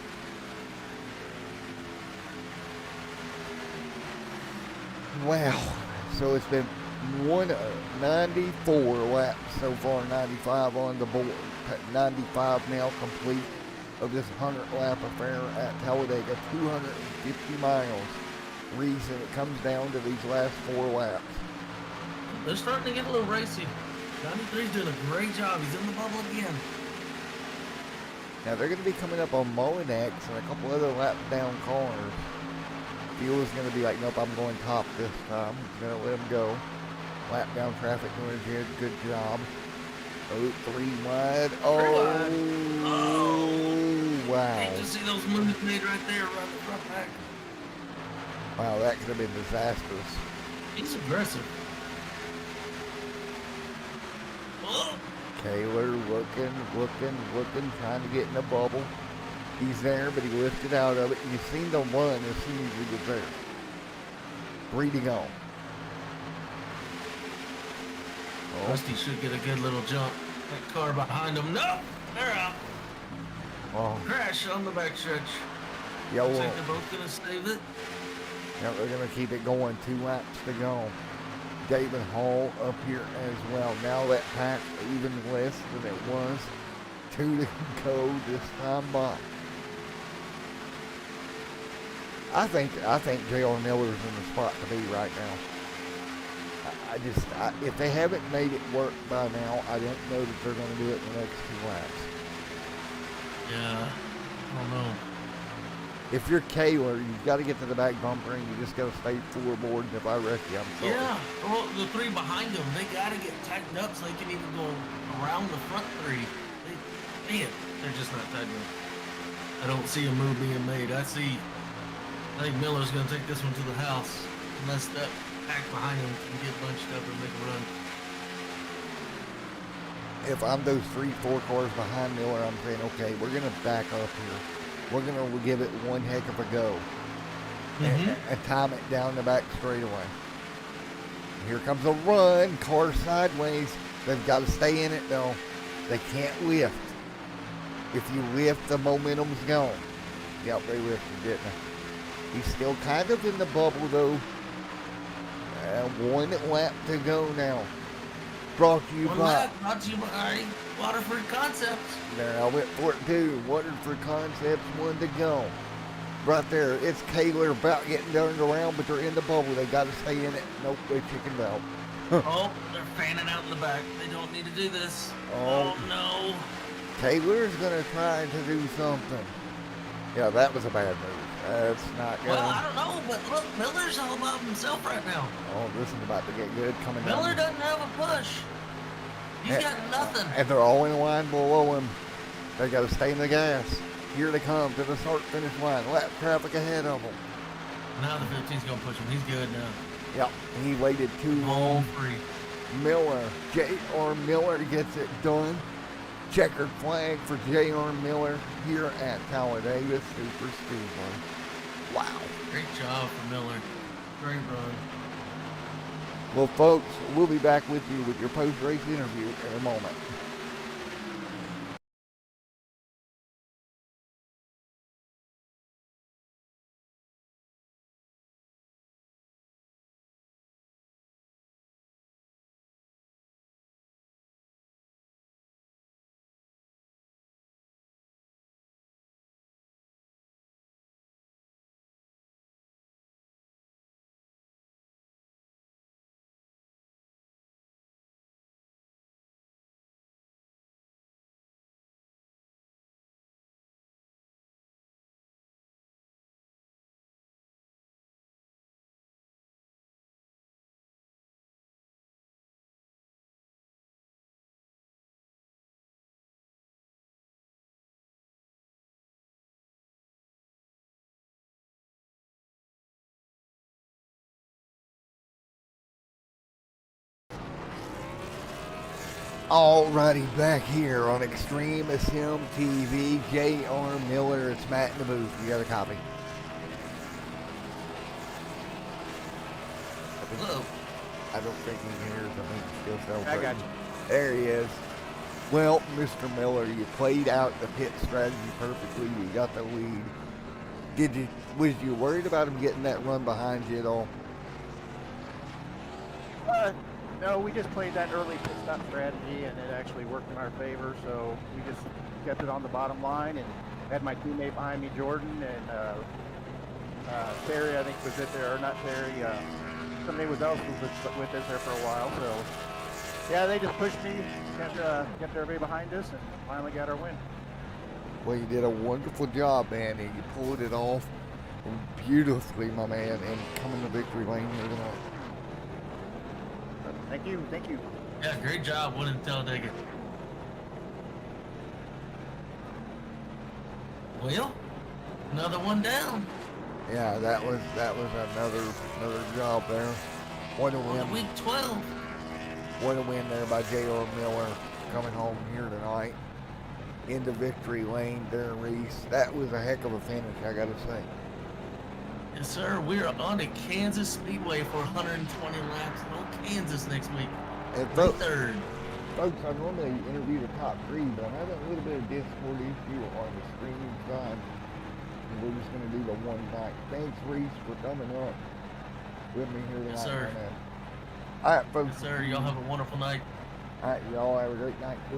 Wow. So it's been 94 laps so far, 95 on the board. 95 now complete of this 100-lap affair at Talladega, 250 miles. Reason it comes down to these last 4 laps. They're starting to get a little racy. 93's doing a great job. He's in the bubble again. Now they're going to be coming up on Molinax and a couple other lap down corners. Fuel is going to be like, nope, I'm going top this time. He's going to let him go. Lap down traffic doing a good job. Oh, 3 wide. Oh, wow. Hate to see those moves made right there, right the front back. Wow, that could have been disastrous. He's aggressive. Oh. Kaler looking, trying to get in the bubble. He's there, but he lifted out of it. You seen the run as soon as he was there. 3 to go. Oh. Rusty should get a good little jump. That car behind him. No! They're out. Oh. Crash on the backstretch. Yeah, Looks well, like they're both going to save it. yeah, they're going to keep it going. 2 laps to go. David Hall up here as well. Now that pack even less than it was. 2 to go this time by. I think J.R. Miller's in the spot to be right now. If they haven't made it work by now, I don't know that they're going to do it in the next 2 laps. Yeah, I don't know. If you're Kaler, you've got to get to the back bumper and you just got to stay floorboard. And if I wreck you, I'm sorry. Yeah, well, the 3 behind them, they got to get tightened up so they can even go around the front 3. Man, they're just not tightened up. I don't see a move being made. I think Miller's going to take this one to the house unless that pack behind him can get bunched up and make a run. If I'm those 3-4 cars behind Miller, I'm saying, okay, we're going to back up here. We're going to give it one heck of a go and time it down the back straightaway. Here comes a run, car sideways. They've got to stay in it though. They can't lift. If you lift, the momentum's gone. Yep, they lifted, didn't they? He's still kind of in the bubble though. 1 lap to go now. Brought to you by Waterford Concepts. There, I went for it too. Waterford Concepts, 1 to go. Right there, it's Kaler about getting turned around, but they're in the bubble. They got to stay in it. Nope, they chickened out. Oh, they're fanning out in the back. They don't need to do this. Oh no. Kaler's going to try to do something. Yeah, that was a bad move. That's not good. Well, I don't know, but look, Miller's all by himself right now. Oh, this is about to get good coming down. Miller doesn't have a push. He's got nothing. And they're all in line below him. They got to stay in the gas. Here they come to the start-finish line. Lap traffic ahead of them. Now the 15's going to push him. He's good now. Yep, he waited too long. Home free. Miller, J.R. Miller gets it done. Checkered flag for J.R. Miller here at Talladega Super Speedway. Wow. Great job for Miller. Great run. Well, folks, we'll be back with you with your post-race interview in a moment. Alrighty, back here on Xtreme Sim TV, J.R. Miller. It's Matt in the booth. You got a copy? Hello. I don't think he hears. I think he's still celebrating. I got you. There he is. Well, Mr. Miller, you played out the pit strategy perfectly. You got the lead. Was you worried about him getting that run behind you at all? No, we just played that early pit stop strategy, and it actually worked in our favor. So we just kept it on the bottom line, and had my teammate behind me, Jordan, and Terry, I think, was it there, or not Terry. Somebody else was with us there for a while. So yeah, they just pushed me, kept everybody behind us, and finally got our win. Well, you did a wonderful job, man, and you pulled it off beautifully, my man, and coming to victory lane here tonight. Thank you, thank you. Yeah, great job winning Talladega. Well, another one down. Yeah, that was another job there. What a win! Week 12. What a win there by J.R. Miller coming home here tonight into victory lane. Darren Reese. That was a heck of a finish, I got to say. Yes, sir. We are on to Kansas Speedway for 120 laps. No Kansas next week. And May folks, 3rd. I normally interview the top three, but I'm having a little bit of Discord issue on the streaming side. And we're just going to do the one night. Thanks, Reese, for coming up with me here tonight. Yes, sir. All right, folks. Yes, sir. Y'all have a wonderful night. All right, y'all have a great night, too.